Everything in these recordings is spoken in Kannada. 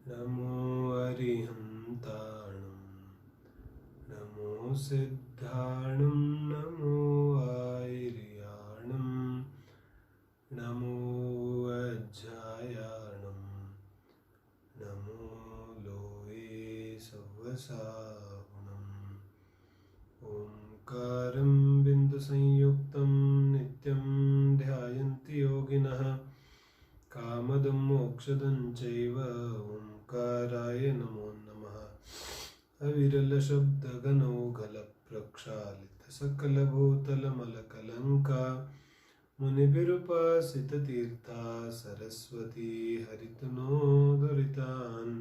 नमो अरिहन्ताणं नमो सिद्धाणं नमो आयर्याणं नमो वज्रायाणं नमो लोये सव्वसाहुणम् ओंकारं बिन्दुसंयुक्तं नित्यं ध्यायन्ति योगिनः कामदं मोक्षदं चैव ओंकाराय नमो नमः। अविरलशब्दघनौघलप्रक्षालितसकलभूतलमलकलङ्का मुनिभिरुपासिततीर्था सरस्वती हरितनोदरितान्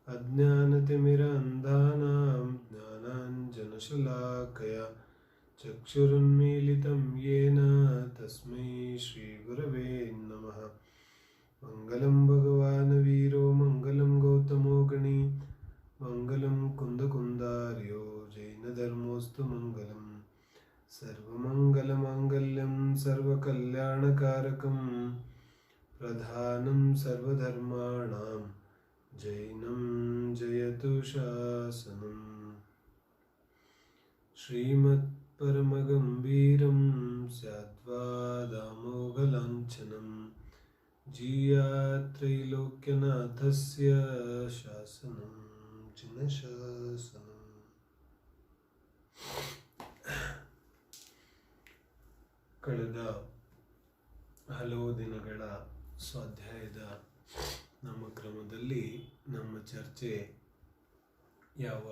अज्ञानतिमिरान्धानां ज्ञानाञ्जनशलाकया चक्षुरुन्मीलितं येन तस्मै श्रीगुरवे नमः। मंगलं भगवान् वीरो मंगलं गौतमो गणी मंगलं कुन्दकुन्दार्यो जैनधर्मोऽस्तु मंगलम् सर्वमङ्गलमाङ्गल्यं सर्वकल्याणकारकं प्रधानं सर्वधर्माणां जैनं जयतु शासनम्। श्रीमत्परमगम्भीरं स्याद्वादामोघलाञ्छनम् जीयात्रैलोक्यनाथस्य शासनं जिनशासनम्। ಕಳೆದ ಹಲವು ದಿನಗಳ ಸ್ವಾಧ್ಯಾಯದ ನಮ್ಮ ಕ್ರಮದಲ್ಲಿ ನಮ್ಮ ಚರ್ಚೆ ಯಾವ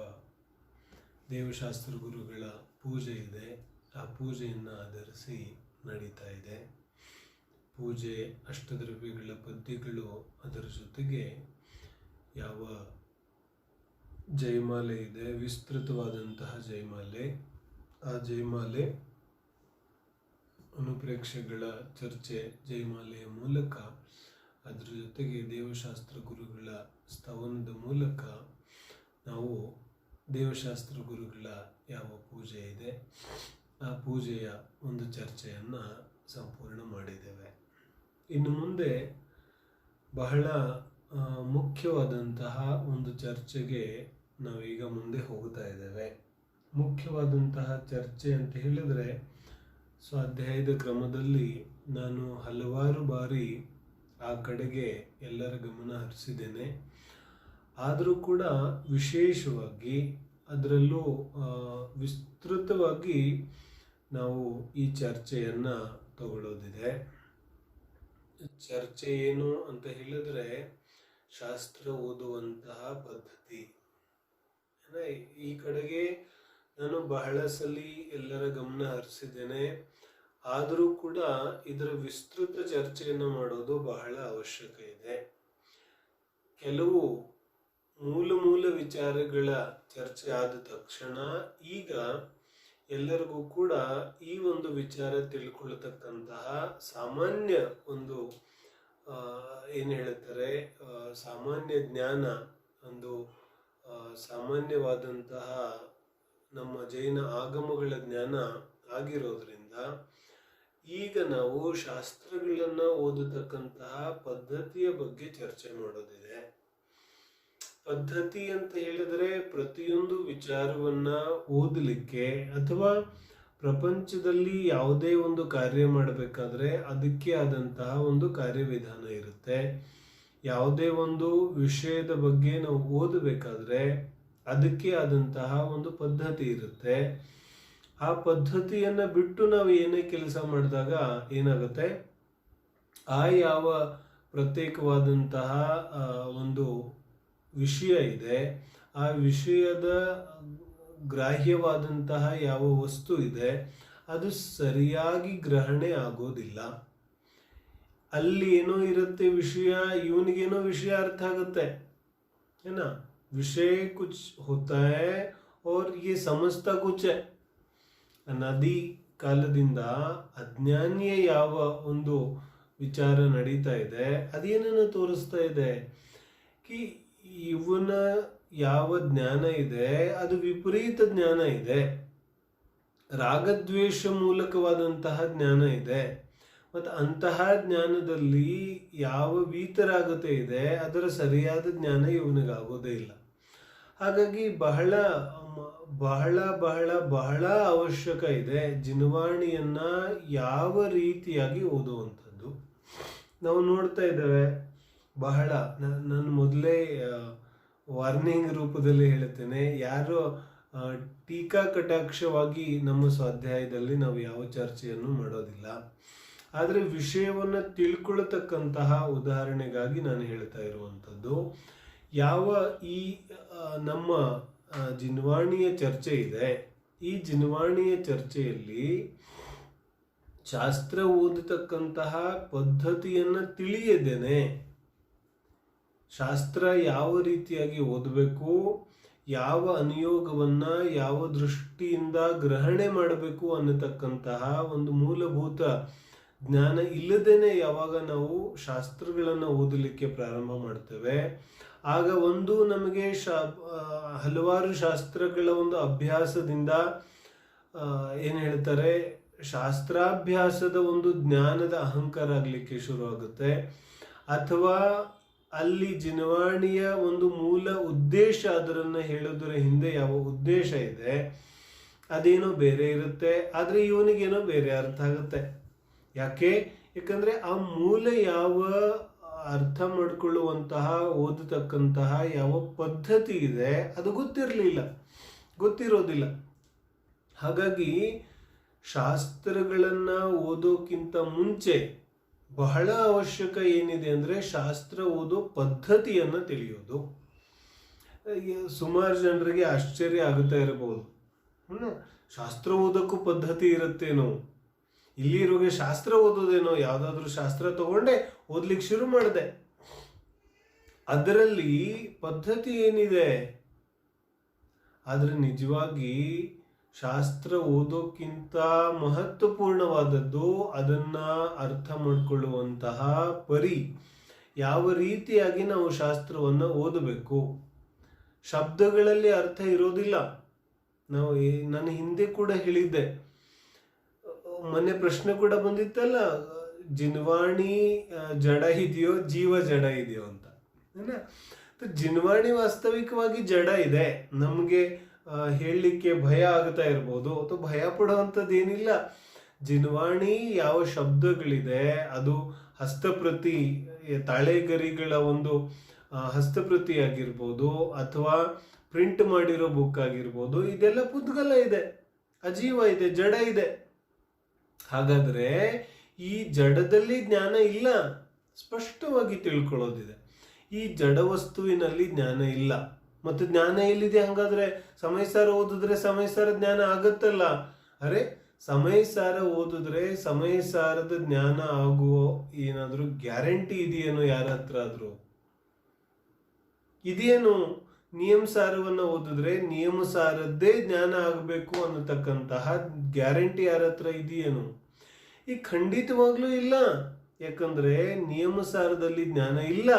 ದೇವಶಾಸ್ತ್ರ ಗುರುಗಳ ಪೂಜೆ ಇದೆ ಆ ಪೂಜೆಯನ್ನು ಆಧರಿಸಿ ನಡೀತಾ ಇದೆ. ಪೂಜೆ ಅಷ್ಟದ್ರವ್ಯಗಳ ಪದ್ಯಗಳು, ಅದರ ಜೊತೆಗೆ ಯಾವ ಜಯಮಾಲೆ ಇದೆ, ವಿಸ್ತೃತವಾದಂತಹ ಜಯಮಾಲೆ, ಆ ಜಯಮಾಲೆ ಅನುಪ್ರೇಕ್ಷೆಗಳ ಚರ್ಚೆ ಜಯಮಾಲೆಯ ಮೂಲಕ, ಅದರ ಜೊತೆಗೆ ದೇವಶಾಸ್ತ್ರ ಗುರುಗಳ ಸ್ತವನದ ಮೂಲಕ ನಾವು ದೇವಶಾಸ್ತ್ರ ಗುರುಗಳ ಯಾವ ಪೂಜೆ ಇದೆ ಆ ಪೂಜೆಯ ಒಂದು ಚರ್ಚೆಯನ್ನು ಸಂಪೂರ್ಣ ಮಾಡಿದ್ದೇವೆ. ಇನ್ನು ಮುಂದೆ ಬಹಳ ಮುಖ್ಯವಾದಂತಹ ಒಂದು ಚರ್ಚೆಗೆ ನಾವೀಗ ಮುಂದೆ ಹೋಗ್ತಾ ಇದ್ದೇವೆ. ಮುಖ್ಯವಾದಂತಹ ಚರ್ಚೆ ಅಂತ ಹೇಳಿದರೆ, ಸ್ವಾಧ್ಯಾಯದ ಕ್ರಮದಲ್ಲಿ ನಾನು ಹಲವಾರು ಬಾರಿ ಆ ಕಡೆಗೆ ಎಲ್ಲರ ಗಮನ ಹರಿಸಿದ್ದೇನೆ. ಆದರೂ ಕೂಡ ವಿಶೇಷವಾಗಿ ಅದರಲ್ಲೂ ವಿಸ್ತೃತವಾಗಿ ನಾವು ಈ ಚರ್ಚೆಯನ್ನು ತಗೊಳ್ಳೋದಿದೆ. ಚರ್ಚೆ ಏನು ಅಂತ ಹೇಳಿದ್ರೆ, ಶಾಸ್ತ್ರ ಓದುವಂತಹ ಪದ್ಧತಿ. ಈ ಕಡೆಗೆ ನಾನು ಬಹಳ ಸಲ ಎಲ್ಲರ ಗಮನ ಹರಿಸಿದ್ದೇನೆ. ಆದರೂ ಕೂಡ ಇದರ ವಿಸ್ತೃತ ಚರ್ಚೆಯನ್ನು ಮಾಡೋದು ಬಹಳ ಅವಶ್ಯಕ ಇದೆ. ಕೆಲವು ಮೂಲ ವಿಚಾರಗಳ ಚರ್ಚೆ ಆದ ತಕ್ಷಣ ಈಗ ಎಲ್ಲರಿಗೂ ಕೂಡ ಈ ಒಂದು ವಿಚಾರ ತಿಳ್ಕೊಳ್ತಕ್ಕಂತಹ ಸಾಮಾನ್ಯ ಒಂದು ಏನು ಹೇಳ್ತಾರೆ, ಸಾಮಾನ್ಯ ಜ್ಞಾನ, ಒಂದು ಸಾಮಾನ್ಯವಾದಂತಹ ನಮ್ಮ ಜೈನ ಆಗಮಗಳ ಜ್ಞಾನ ಆಗಿರೋದ್ರಿಂದ ಈಗ ನಾವು ಶಾಸ್ತ್ರಗಳನ್ನು ಓದತಕ್ಕಂತಹ ಪದ್ಧತಿಯ ಬಗ್ಗೆ ಚರ್ಚೆ ಮಾಡೋದಿದೆ. ಪದ್ಧತಿ ಅಂತ ಹೇಳಿದರೆ ಪ್ರತಿಯೊಂದು ವಿಚಾರವನ್ನ ಓದಲಿಕ್ಕೆ ಅಥವಾ ಪ್ರಪಂಚದಲ್ಲಿ ಯಾವುದೇ ಒಂದು ಕಾರ್ಯ ಮಾಡಬೇಕಾದ್ರೆ ಅದಕ್ಕೆ ಆದಂತಹ ಒಂದು ಕಾರ್ಯವಿಧಾನ ಇರುತ್ತೆ. ಯಾವುದೇ ಒಂದು ವಿಷಯದ ಬಗ್ಗೆ ನಾವು ಓದಬೇಕಾದ್ರೆ ಅದಕ್ಕೆ ಆದಂತಹ ಒಂದು ಪದ್ಧತಿ ಇರುತ್ತೆ. ಆ ಪದ್ಧತಿಯನ್ನು ಬಿಟ್ಟು ನಾವು ಏನೇ ಕೆಲಸ ಮಾಡಿದಾಗ ಏನಾಗುತ್ತೆ, ಆ ಯಾವ ಪ್ರತ್ಯೇಕವಾದಂತಹ ಒಂದು ವಿಷಯ ಇದೆ, ಆ ವಿಷಯದ ಗ್ರಾಹ್ಯವಾದಂತಹ ಯಾವ ವಸ್ತು ಇದೆ ಅದು ಸರಿಯಾಗಿ ಗ್ರಹಣೆ ಆಗೋದಿಲ್ಲ. ಅಲ್ಲಿ ಏನೋ ಇರುತ್ತೆ ವಿಷಯ, ಇವನಿಗೇನೋ ವಿಷಯ ಅರ್ಥ ಆಗುತ್ತೆ, ಏನ ವಿಷಯ ಕುछ होता है और ये समझता कुछ है. ಅನಾದಿ ಕಾಲದಿಂದ ಅಜ್ಞಾನಿಯ ಯಾವ ಒಂದು ವಿಚಾರ ನಡೀತಾ ಇದೆ ಅದೇನನ್ನು ತೋರಿಸ್ತಾ ಇದೆ ಕಿ ಇವನ ಯಾವ ಜ್ಞಾನ ಇದೆ ಅದು ವಿಪರೀತ ಜ್ಞಾನ ಇದೆ, ರಾಗದ್ವೇಷ ಮೂಲಕವಾದಂತಹ ಜ್ಞಾನ ಇದೆ. ಮತ್ತು ಅಂತಹ ಜ್ಞಾನದಲ್ಲಿ ಯಾವ ವೀತರಾಗತೆ ಇದೆ ಅದರ ಸರಿಯಾದ ಜ್ಞಾನ ಇವನಿಗಾಗೋದೇ ಇಲ್ಲ. ಹಾಗಾಗಿ ಬಹಳ ಬಹಳ ಬಹಳ ಬಹಳ ಅವಶ್ಯಕ ಇದೆ ಜಿನವಾಣಿಯನ್ನ ಯಾವ ರೀತಿಯಾಗಿ ಓದುವಂಥದ್ದು. ನಾವು ನೋಡ್ತಾ ಇದ್ದೇವೆ ಬಹಳ, ನಾನು ಮೊದಲೇ ವಾರ್ನಿಂಗ್ ರೂಪದಲ್ಲಿ ಹೇಳುತ್ತೇನೆ, ಯಾರು ಟೀಕಾ ಕಟಾಕ್ಷವಾಗಿ ನಮ್ಮ ಸ್ವಾಧ್ಯಾಯದಲ್ಲಿ ನಾವು ಯಾವ ಚರ್ಚೆಯನ್ನು ಮಾಡೋದಿಲ್ಲ. ಆದರೆ ವಿಷಯವನ್ನು ತಿಳ್ಕೊಳ್ತಕ್ಕಂತಹ ಉದಾಹರಣೆಗಾಗಿ ನಾನು ಹೇಳ್ತಾ ಇರುವಂಥದ್ದು, ಯಾವ ಈ ನಮ್ಮ ಜಿನವಾಣಿಯ ಚರ್ಚೆ ಇದೆ, ಈ ಜಿನವಾಣಿಯ ಚರ್ಚೆಯಲ್ಲಿ ಶಾಸ್ತ್ರ ಓದತಕ್ಕಂತಹ ಪದ್ಧತಿಯನ್ನು ತಿಳಿಯದೇನೆ ಶಾಸ್ತ್ರ ಯಾವ ರೀತಿಯಾಗಿ ಓದಬೇಕು, ಯಾವ ಅನುಯೋಗವನ್ನ ಯಾವ ದೃಷ್ಟಿಯಿಂದ ಗ್ರಹಣೆ ಮಾಡಬೇಕು ಅನ್ನತಕ್ಕಂತಹ ಒಂದು ಮೂಲಭೂತ ಜ್ಞಾನ ಇಲ್ಲದೇನೆ ಯಾವಾಗ ನಾವು ಶಾಸ್ತ್ರಗಳನ್ನು ಓದಲಿಕ್ಕೆ ಪ್ರಾರಂಭ ಮಾಡ್ತೇವೆ, ಆಗ ಒಂದು ನಮಗೆ ಹಲವಾರು ಶಾಸ್ತ್ರಗಳ ಒಂದು ಅಭ್ಯಾಸದಿಂದ ಏನು ಹೇಳ್ತಾರೆ, ಶಾಸ್ತ್ರಾಭ್ಯಾಸದ ಒಂದು ಜ್ಞಾನದ ಅಹಂಕಾರ ಆಗಲಿಕ್ಕೆ ಶುರುವಾಗುತ್ತೆ. ಅಥವಾ ಅಲ್ಲಿ ಜಿನವಾಣಿಯ ಒಂದು ಮೂಲ ಉದ್ದೇಶ, ಅದರನ್ನು ಹೇಳೋದರ ಹಿಂದೆ ಯಾವ ಉದ್ದೇಶ ಇದೆ ಅದೇನೋ ಬೇರೆ ಇರುತ್ತೆ, ಆದರೆ ಇವನಿಗೇನೋ ಬೇರೆ ಅರ್ಥ ಆಗುತ್ತೆ. ಯಾಕಂದ್ರೆ ಆ ಮೂಲ ಯಾವ ಅರ್ಥ ಮಾಡಿಕೊಳ್ಳುವಂತಹ ಓದತಕ್ಕಂತಹ ಯಾವ ಪದ್ಧತಿ ಇದೆ ಅದು ಗೊತ್ತಿರೋದಿಲ್ಲ. ಹಾಗಾಗಿ ಶಾಸ್ತ್ರಗಳನ್ನ ಓದೋಕ್ಕಿಂತ ಮುಂಚೆ ಬಹಳ ಅವಶ್ಯಕ ಏನಿದೆ ಅಂದ್ರೆ ಶಾಸ್ತ್ರ ಓದೋ ಪದ್ಧತಿಯನ್ನ ತಿಳಿಯೋದು. ಸುಮಾರು ಜನರಿಗೆ ಆಶ್ಚರ್ಯ ಆಗುತ್ತಾ ಇರಬಹುದು, ಶಾಸ್ತ್ರ ಓದೋಕ್ಕೂ ಪದ್ಧತಿ ಇರುತ್ತೇನೋ, ಇಲ್ಲಿ ಇರುವಾಗ ಶಾಸ್ತ್ರ ಓದೋದೇನೋ, ಯಾವ್ದಾದ್ರು ಶಾಸ್ತ್ರ ತಗೊಂಡೆ ಓದ್ಲಿಕ್ಕೆ ಶುರು ಮಾಡಿದೆ, ಅದರಲ್ಲಿ ಪದ್ಧತಿ ಏನಿದೆ. ಆದ್ರೆ ನಿಜವಾಗಿ ಶಾಸ್ತ್ರ ಓದೋಕ್ಕಿಂತ ಮಹತ್ವಪೂರ್ಣವಾದದ್ದು ಅದನ್ನ ಅರ್ಥ ಮಾಡಿಕೊಳ್ಳುವಂತಹ ಪರಿ, ಯಾವ ರೀತಿಯಾಗಿ ನಾವು ಶಾಸ್ತ್ರವನ್ನ ಓದಬೇಕು. ಶಬ್ದಗಳಲ್ಲಿ ಅರ್ಥ ಇರೋದಿಲ್ಲ. ನಾನು ಹಿಂದೆ ಕೂಡ ಹೇಳಿದ್ದೆ, ಮೊನ್ನೆ ಪ್ರಶ್ನೆ ಕೂಡ ಬಂದಿತ್ತಲ್ಲ, ಜಿನವಾಣಿ ಜಡ ಇದೆಯೋ ಜೀವ ಜಡ ಇದೆಯೋ ಅಂತ. ಜಿನವಾಣಿ ವಾಸ್ತವಿಕವಾಗಿ ಜಡ ಇದೆ, ನಮ್ಗೆ ಹೇಳಲಿಕ್ಕೆ ಭಯ ಆಗ್ತಾ ಇರ್ಬೋದು ಅಥವಾ ಭಯ ಪಡುವಂಥದ್ದು ಏನಿಲ್ಲ. ಜಿನವಾಣಿ ಯಾವ ಶಬ್ದಗಳಿದೆ ಅದು ಹಸ್ತಪ್ರತಿ, ತಾಳೆಗರಿಗಳ ಒಂದು ಹಸ್ತಪ್ರತಿ ಆಗಿರ್ಬೋದು ಅಥವಾ ಪ್ರಿಂಟ್ ಮಾಡಿರೋ ಬುಕ್ ಆಗಿರ್ಬೋದು, ಇದೆಲ್ಲ ಪುದ್ಗಲ ಇದೆ, ಅಜೀವ ಇದೆ, ಜಡ ಇದೆ. ಹಾಗಾದ್ರೆ ಈ ಜಡದಲ್ಲಿ ಜ್ಞಾನ ಇಲ್ಲ, ಸ್ಪಷ್ಟವಾಗಿ ತಿಳ್ಕೊಳ್ಳೋದಿದೆ. ಈ ಜಡ ವಸ್ತುವಿನಲ್ಲಿ ಜ್ಞಾನ ಇಲ್ಲ. ಮತ್ತು ಜ್ಞಾನ ಎಲ್ಲಿದೆ? ಹಂಗಾದ್ರೆ ಸಮಯಸಾರ ಓದಿದ್ರೆ ಸಮಯಸಾರ ಜ್ಞಾನ ಆಗತ್ತಲ್ಲ. ಅರೆ, ಸಮಯಸಾರ ಓದಿದ್ರೆ ಸಮಯಸಾರದ ಜ್ಞಾನ ಆಗುವ ಏನಾದ್ರೂ ಗ್ಯಾರಂಟಿ ಇದೆಯೇನೋ ಯಾರ ಹತ್ರ ಆದ್ರೂ? ಇದೇನು? ನಿಯಮಸಾರವನ್ನ ಓದಿದ್ರೆ ನಿಯಮಸಾರದ್ದೇ ಜ್ಞಾನ ಆಗಬೇಕು ಅನ್ನತಕ್ಕಂತಹ ಗ್ಯಾರಂಟಿ ಯಾರ ಹತ್ರ ಇದೆಯೇನು? ಈ ಖಂಡಿತವಾಗ್ಲೂ ಇಲ್ಲ. ಯಾಕಂದ್ರೆ ನಿಯಮಸಾರದಲ್ಲಿ ಜ್ಞಾನ ಇಲ್ಲ.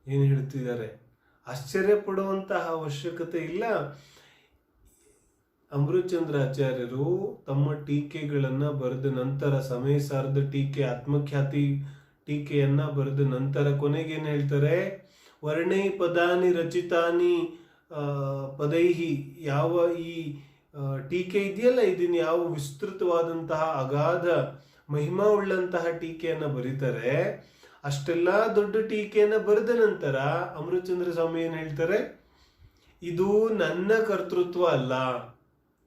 ಏನು ಹೇಳ್ತಿದ್ದಾರೆ? ಆಶ್ಚರ್ಯ ಪಡುವಂತಹ ಅವಶ್ಯಕತೆ ಇಲ್ಲ. ಅಮೃತಚಂದ್ರಾಚಾರ್ಯರು ತಮ್ಮ ಟೀಕೆಗಳನ್ನ ಬರೆದ ನಂತರ, ಸಮಯಸಾರದ ಟೀಕೆ, ಆತ್ಮಖ್ಯಾತಿ ಟೀಕೆಯನ್ನ ಬರೆದ ನಂತರ ಕೊನೆಗೇನು ಹೇಳ್ತಾರೆ? ವರ್ಣೈ ಪದಾನಿ ರಚಿತಾನಿ ಪದೈಹಿ, ಯಾವ ಈ ಟೀಕೆ ಇದೆಯಲ್ಲ, ಇದನ್ನ ಯಾವ ವಿಸ್ತೃತವಾದಂತಹ ಅಗಾಧ ಮಹಿಮಾ ಉಳ್ಳಂತಹ ಟೀಕೆಯನ್ನ ಬರೀತಾರೆ. ಅಷ್ಟೆಲ್ಲ ದೊಡ್ಡ ಟೀಕೆಯನ್ನ ಬರೆದ ನಂತರ ಅಮೃತಚಂದ್ರ ಸ್ವಾಮಿ ಏನ್ ಹೇಳ್ತಾರೆ? ಇದು ನನ್ನ ಕರ್ತೃತ್ವ ಅಲ್ಲ,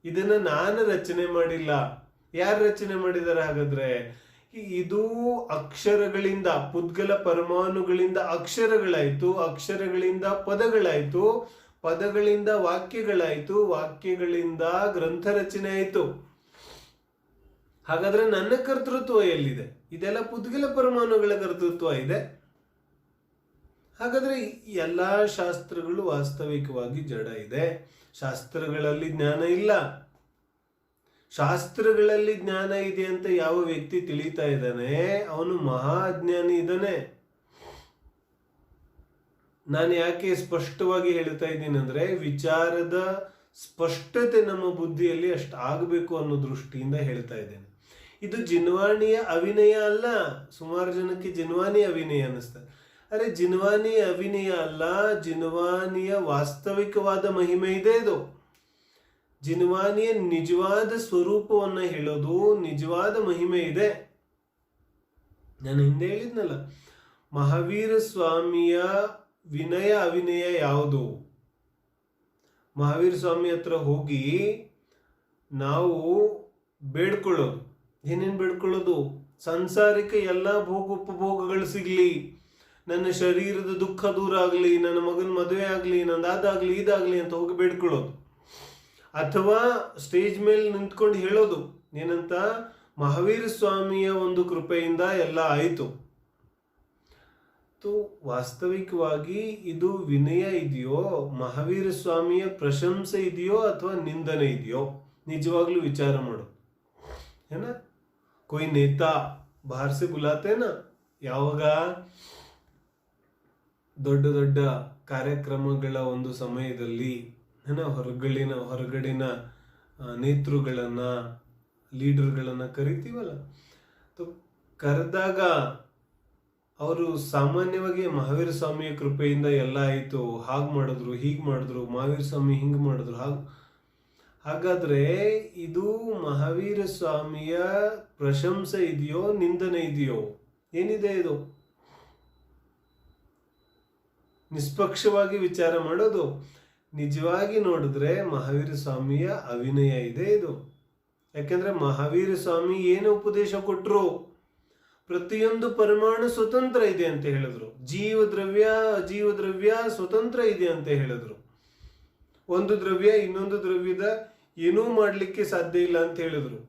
ಇದನ್ನ ನಾನು ರಚನೆ ಮಾಡಿಲ್ಲ. ಯಾರು ರಚನೆ ಮಾಡಿದ್ದಾರೆ ಹಾಗಾದ್ರೆ? ಇದು ಅಕ್ಷರಗಳಿಂದ, ಪುದ್ಗಲ ಪರಮಾಣುಗಳಿಂದ ಅಕ್ಷರಗಳಾಯ್ತು, ಅಕ್ಷರಗಳಿಂದ ಪದಗಳಾಯ್ತು, ಪದಗಳಿಂದ ವಾಕ್ಯಗಳಾಯ್ತು, ವಾಕ್ಯಗಳಿಂದ ಗ್ರಂಥ ರಚನೆ ಆಯ್ತು. ಹಾಗಾದ್ರೆ ನನ್ನ ಕರ್ತೃತ್ವ ಎಲ್ಲಿದೆ? ಇದೆಲ್ಲ ಪುದ್ಗಲ ಪರಮಾಣುಗಳ ಕರ್ತೃತ್ವ ಇದೆ. ಹಾಗಾದ್ರೆ ಎಲ್ಲಾ ಶಾಸ್ತ್ರಗಳು ವಾಸ್ತವಿಕವಾಗಿ ಜಡ ಇದೆ. ಶಾಸ್ತ್ರಗಳಲ್ಲಿ ಜ್ಞಾನ ಇಲ್ಲ. ಶಾಸ್ತ್ರಗಳಲ್ಲಿ ಜ್ಞಾನ ಇದೆ ಅಂತ ಯಾವ ವ್ಯಕ್ತಿ ತಿಳಿತಾ ಇದ್ದಾನೆ ಅವನು ಮಹಾ ಅಜ್ಞಾನಿ ಇದ್ದಾನೆ. ನಾನು ಯಾಕೆ ಸ್ಪಷ್ಟವಾಗಿ ಹೇಳ್ತಾ ಇದ್ದೀನಿ ಅಂದ್ರೆ, ವಿಚಾರದ ಸ್ಪಷ್ಟತೆ ನಮ್ಮ ಬುದ್ಧಿಯಲ್ಲಿ ಅಷ್ಟು ಆಗಬೇಕು ಅನ್ನೋ ದೃಷ್ಟಿಯಿಂದ ಹೇಳ್ತಾ ಇದ್ದೇನೆ. ಇದು ಜಿನ್ವಾಣಿಯ ಅಭಿನಯ ಅಲ್ಲ. ಸುಮಾರು ಜನಕ್ಕೆ ಜಿನ್ವಾನಿ ಅಭಿನಯ ಅನ್ನಿಸ್ತದೆ. ಅರೆ ಜಿನ್ವಾನಿ ಅಭಿನಯ ಅಲ್ಲ, ಜಿನ್ವಾನಿಯ ವಾಸ್ತವಿಕವಾದ ಮಹಿಮೆ ಇದೆ. ಇದು ಜಿನ್ವಾನಿಯ ನಿಜವಾದ ಸ್ವರೂಪವನ್ನು ಹೇಳೋದು, ನಿಜವಾದ ಮಹಿಮೆ ಇದೆ. ನಾನು ಹಿಂದೆ ಹೇಳಿದ್ನಲ್ಲ, ಮಹಾವೀರ ಸ್ವಾಮಿಯ ವಿನಯ ಅಭಿನಯ ಯಾವುದು? ಮಹಾವೀರ ಸ್ವಾಮಿ ಹತ್ರ ಹೋಗಿ ನಾವು ಬೇಡ್ಕೊಳ್ಳೋದು, ಏನೇನು ಬೇಡ್ಕೊಳ್ಳೋದು? ಸಂಸಾರಿಕ ಎಲ್ಲ ಉಪಭೋಗಗಳು ಸಿಗ್ಲಿ, ನನ್ನ ಶರೀರದ ದುಃಖ ದೂರ ಆಗಲಿ, ನನ್ನ ಮಗನ ಮದುವೆ ಆಗಲಿ, ನಂದಾದಾಗಲಿ ಇದಾಗಲಿ ಅಂತ ಹೋಗಿ ಬೇಡ್ಕೊಳ್ಳೋದು. ಅಥವಾ ಸ್ಟೇಜ್ ಮೇಲೆ ನಿಂತ್ಕೊಂಡು ಹೇಳೋದು ಏನಂತ, ಮಹಾವೀರ ಸ್ವಾಮಿಯ ಒಂದು ಕೃಪೆಯಿಂದ ಎಲ್ಲ ಆಯಿತು. ವಾಸ್ತವಿಕವಾಗಿ ಇದು ವಿನಯ ಇದೆಯೋ, ಮಹಾವೀರ ಸ್ವಾಮಿಯ ಪ್ರಶಂಸೆ ಇದೆಯೋ ಅಥವಾ ನಿಂದನೆ ಇದೆಯೋ? ನಿಜವಾಗ್ಲೂ ವಿಚಾರ ಮಾಡು. है ना, कोई नेता बाहर से बुलाते ना, ಯಾವಾಗ ದೊಡ್ಡ ದೊಡ್ಡ ಕಾರ್ಯಕ್ರಮಗಳ ಒಂದು ಸಮಯದಲ್ಲಿ ಹೊರಗಡಿನ ನೇತೃಗಳನ್ನ, ಲೀಡರ್ಗಳನ್ನ ಕರಿತೀವಲ್ಲ, ಕರೆದಾಗ ಅವರು ಸಾಮಾನ್ಯವಾಗಿ ಮಹಾವೀರ ಸ್ವಾಮಿಯ ಕೃಪೆಯಿಂದ ಎಲ್ಲ ಆಯಿತು, ಹಾಗೆ ಮಾಡಿದ್ರು, ಹೀಗೆ ಮಾಡಿದ್ರು, ಮಹಾವೀರ ಸ್ವಾಮಿ ಹಿಂಗೆ ಮಾಡಿದ್ರು, ಹಾಗಾದ್ರೆ ಇದು ಮಹಾವೀರ ಸ್ವಾಮಿಯ ಪ್ರಶಂಸೆ ಇದೆಯೋ, ನಿಂದನೆ ಇದೆಯೋ? ಏನಿದೆ ಇದು? ನಿಷ್ಪಕ್ಷವಾಗಿ ವಿಚಾರ ಮಾಡೋದು. ನಿಜವಾಗಿ ನೋಡಿದ್ರೆ ಮಹಾವೀರ ಸ್ವಾಮಿಯ ಅಭಿನಯ ಇದೆ ಇದು. ಯಾಕೆಂದ್ರೆ ಮಹಾವೀರ ಸ್ವಾಮಿ ಏನು ಉಪದೇಶ ಕೊಟ್ಟರು? ಪ್ರತಿಯೊಂದು ಪರಮಾಣು ಸ್ವತಂತ್ರ ಇದೆ ಅಂತ ಹೇಳಿದ್ರು. ಜೀವ ದ್ರವ್ಯ ಅಜೀವ ದ್ರವ್ಯ ಸ್ವತಂತ್ರ ಇದೆ ಅಂತ ಹೇಳಿದ್ರು. ಒಂದು ದ್ರವ್ಯ ಇನ್ನೊಂದು ದ್ರವ್ಯದ ಏನೂ ಮಾಡಲಿಕ್ಕೆ ಸಾಧ್ಯ ಇಲ್ಲ ಅಂತ ಹೇಳಿದ್ರು.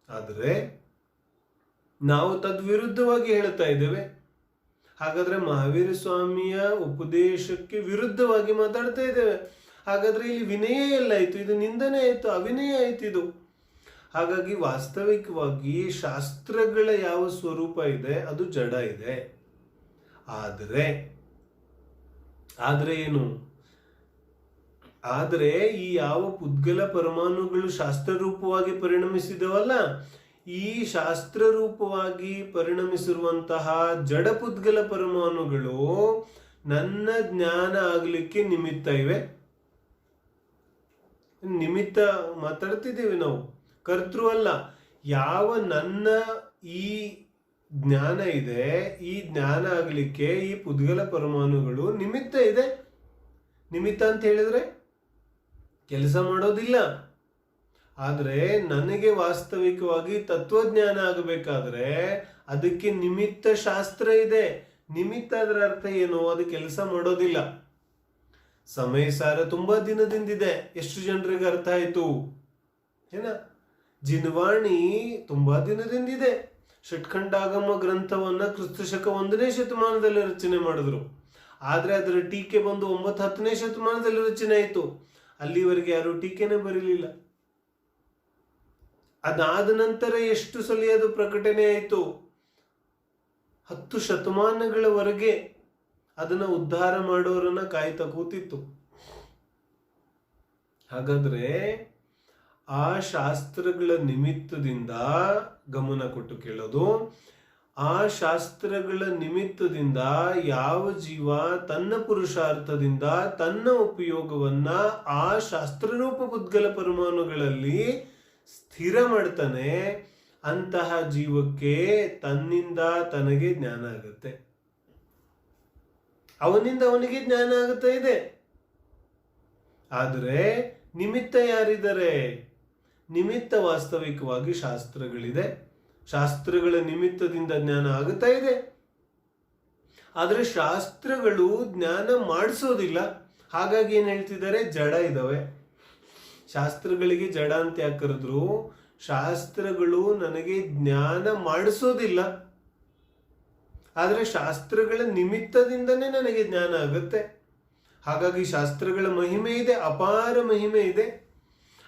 ಆದರೆ ನಾವು ತದ್ವಿರುದ್ಧವಾಗಿ ಹೇಳ್ತಾ ಇದ್ದೇವೆ. ಹಾಗಾದ್ರೆ ಮಹಾವೀರ ಸ್ವಾಮಿಯ ಉಪದೇಶಕ್ಕೆ ವಿರುದ್ಧವಾಗಿ ಮಾತಾಡ್ತಾ ಇದ್ದೇವೆ. ಹಾಗಾದ್ರೆ ಇಲ್ಲಿ ವಿನಯ ಎಲ್ಲ ಆಯ್ತು, ಇದು ನಿಂದನೆ ಆಯ್ತು, ಅವಿನಯ ಆಯ್ತು ಇದು. ಹಾಗಾಗಿ ವಾಸ್ತವಿಕವಾಗಿ ಶಾಸ್ತ್ರಗಳ ಯಾವ ಸ್ವರೂಪ ಇದೆ ಅದು ಜಡ ಇದೆ. ಆದರೆ ಏನು? ಆದರೆ ಈ ಯಾವ ಪುದ್ಗಲ ಪರಮಾಣುಗಳು ಶಾಸ್ತ್ರ ರೂಪವಾಗಿ ಪರಿಣಮಿಸಿದವಲ್ಲ, ಈ ಶಾಸ್ತ್ರ ರೂಪವಾಗಿ ಪರಿಣಮಿಸಿರುವಂತಹ ಜಡ ಪುದ್ಗಲ ಪರಮಾಣುಗಳು ನನ್ನ ಜ್ಞಾನ ಆಗ್ಲಿಕ್ಕೆ ನಿಮಿತ್ತ ಇವೆ. ನಿಮಿತ್ತ ಮಾತಾಡ್ತಿದ್ದೀವಿ ನಾವು, ಕರ್ತೃ ಅಲ್ಲ. ಯಾವ ನನ್ನ ಈ ಜ್ಞಾನ ಇದೆ, ಈ ಜ್ಞಾನ ಆಗ್ಲಿಕ್ಕೆ ಈ ಪುದ್ಗಲ ಪರಮಾಣುಗಳು ನಿಮಿತ್ತ ಇದೆ. ನಿಮಿತ್ತ ಅಂತ ಹೇಳಿದ್ರೆ ಕೆಲಸ ಮಾಡೋದಿಲ್ಲ. ಆದರೆ ನನಗೆ ವಾಸ್ತವಿಕವಾಗಿ ತತ್ವಜ್ಞಾನ ಆಗಬೇಕಾದ್ರೆ ಅದಕ್ಕೆ ನಿಮಿತ್ತ ಶಾಸ್ತ್ರ ಇದೆ. ನಿಮಿತ್ತ ಅದರ ಅರ್ಥ ಏನು? ಅದು ಕೆಲಸ ಮಾಡೋದಿಲ್ಲ. ಸಮಯ ಸಾರ ತುಂಬಾ ದಿನದಿಂದಿದೆ, ಎಷ್ಟು ಜನರಿಗೆ ಅರ್ಥ ಆಯ್ತು? ಏನ ಜಿನ್ವಾಣಿ ತುಂಬಾ ದಿನದಿಂದಿದೆ. ಷಟ್ಖಂಡಾಗಮ ಗ್ರಂಥವನ್ನ ಕ್ರಿಸ್ತಶಕ 1ನೇ ಶತಮಾನದಲ್ಲಿ ರಚನೆ ಮಾಡಿದ್ರು. ಆದ್ರೆ ಅದರ ಟೀಕೆ ಬಂದು 9-10ನೇ ಶತಮಾನದಲ್ಲಿ ರಚನೆ ಆಯಿತು. ಅಲ್ಲಿವರೆಗೆ ಯಾರು ಟೀಕೆನೇ ಬರೀಲಿಲ್ಲ. ಅದಾದ ನಂತರ ಎಷ್ಟು ಸಲ ಅದು ಪ್ರಕಟಣೆ ಆಯಿತು? 10 ಶತಮಾನಗಳವರೆಗೆ ಅದನ್ನ ಉದ್ಧಾರ ಮಾಡೋರನ್ನ ಕಾಯ್ತಾ ಕೂತಿತ್ತು. ಹಾಗಾದ್ರೆ ಆ ಶಾಸ್ತ್ರಗಳ ನಿಮಿತ್ತದಿಂದ ಗಮನ ಕೊಟ್ಟು ಕೇಳೋದು, ಆ ಶಾಸ್ತ್ರಗಳ ನಿಮಿತ್ತದಿಂದ ಯಾವ ಜೀವ ತನ್ನ ಪುರುಷಾರ್ಥದಿಂದ ತನ್ನ ಉಪಯೋಗವನ್ನ ಆ ಶಾಸ್ತ್ರರೂಪ ಪುದ್ಗಲ ಪರಮಾಣುಗಳಲ್ಲಿ ಸ್ಥಿರ ಮಾಡ್ತಾನೆ, ಅಂತಹ ಜೀವಕ್ಕೆ ತನ್ನಿಂದ ತನಗೆ ಜ್ಞಾನ ಆಗುತ್ತೆ, ಅವನಿಂದ ಅವನಿಗೆ ಜ್ಞಾನ ಆಗುತ್ತಾ ಇದೆ. ಆದರೆ ನಿಮಿತ್ತ ಯಾರಿದ್ದಾರೆ? ನಿಮಿತ್ತ ವಾಸ್ತವಿಕವಾಗಿ ಶಾಸ್ತ್ರಗಳಿದೆ. ಶಾಸ್ತ್ರಗಳ ನಿಮಿತ್ತದಿಂದ ಜ್ಞಾನ ಆಗುತ್ತಾ ಇದೆ. ಆದರೆ ಶಾಸ್ತ್ರಗಳು ಜ್ಞಾನ ಮಾಡಿಸೋದಿಲ್ಲ. ಹಾಗಾಗಿ ಏನ್ ಹೇಳ್ತಿದ್ದಾರೆ? ಜಡ ಇದಾವೆ. ಶಾಸ್ತ್ರಗಳಿಗೆ ಜಡ ಅಂತ ಯಾಕೆ ಕರೆದ್ರು? ಶಾಸ್ತ್ರಗಳು ನನಗೆ ಜ್ಞಾನ ಮಾಡಿಸೋದಿಲ್ಲ, ಆದರೆ ಶಾಸ್ತ್ರಗಳ ನಿಮಿತ್ತದಿಂದನೇ ನನಗೆ ಜ್ಞಾನ ಆಗುತ್ತೆ. ಹಾಗಾಗಿ ಶಾಸ್ತ್ರಗಳ ಮಹಿಮೆ ಇದೆ, ಅಪಾರ ಮಹಿಮೆ ಇದೆ.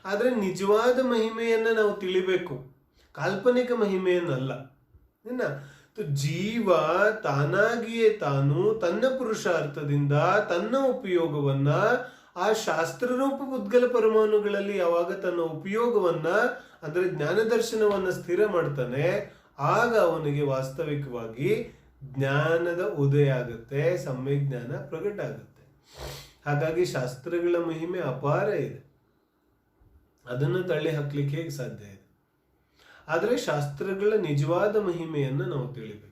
ಆದರೆ ನಿಜವಾದ ಮಹಿಮೆಯನ್ನ ನಾವು ತಿಳಿಬೇಕು, ಕಾಲ್ಪನಿಕ ಮಹಿಮೆಯನ್ನಲ್ಲ. ಜೀವ ತಾನಾಗಿಯೇ ತಾನು ತನ್ನ ಪುರುಷಾರ್ಥದಿಂದ ತನ್ನ ಉಪಯೋಗವನ್ನ ಆ ಶಾಸ್ತ್ರರೂಪ ಪುದ್ಗಲ ಪರಮಾಣುಗಳಲ್ಲಿ ಯಾವಾಗ ತನ್ನ ಉಪಯೋಗವನ್ನ ಅಂದ್ರೆ ಜ್ಞಾನದರ್ಶನವನ್ನ ಸ್ಥಿರ ಮಾಡ್ತಾನೆ, ಆಗ ಅವನಿಗೆ ವಾಸ್ತವಿಕವಾಗಿ ಜ್ಞಾನದ ಉದಯ ಆಗುತ್ತೆ, ಸಮ್ಯಕ್ ಜ್ಞಾನ ಪ್ರಕಟ ಆಗುತ್ತೆ. ಹಾಗಾಗಿ ಶಾಸ್ತ್ರಗಳ ಮಹಿಮೆ ಅಪಾರ ಇದೆ, ಅದನ್ನು ತಳ್ಳಿ ಹಾಕ್ಲಿಕ್ಕೆ ಹೇಗೆ ಸಾಧ್ಯ ಇದೆ? ಆದರೆ ಶಾಸ್ತ್ರಗಳ ನಿಜವಾದ ಮಹಿಮೆಯನ್ನು ನಾವು ತಿಳಿಬೇಕು.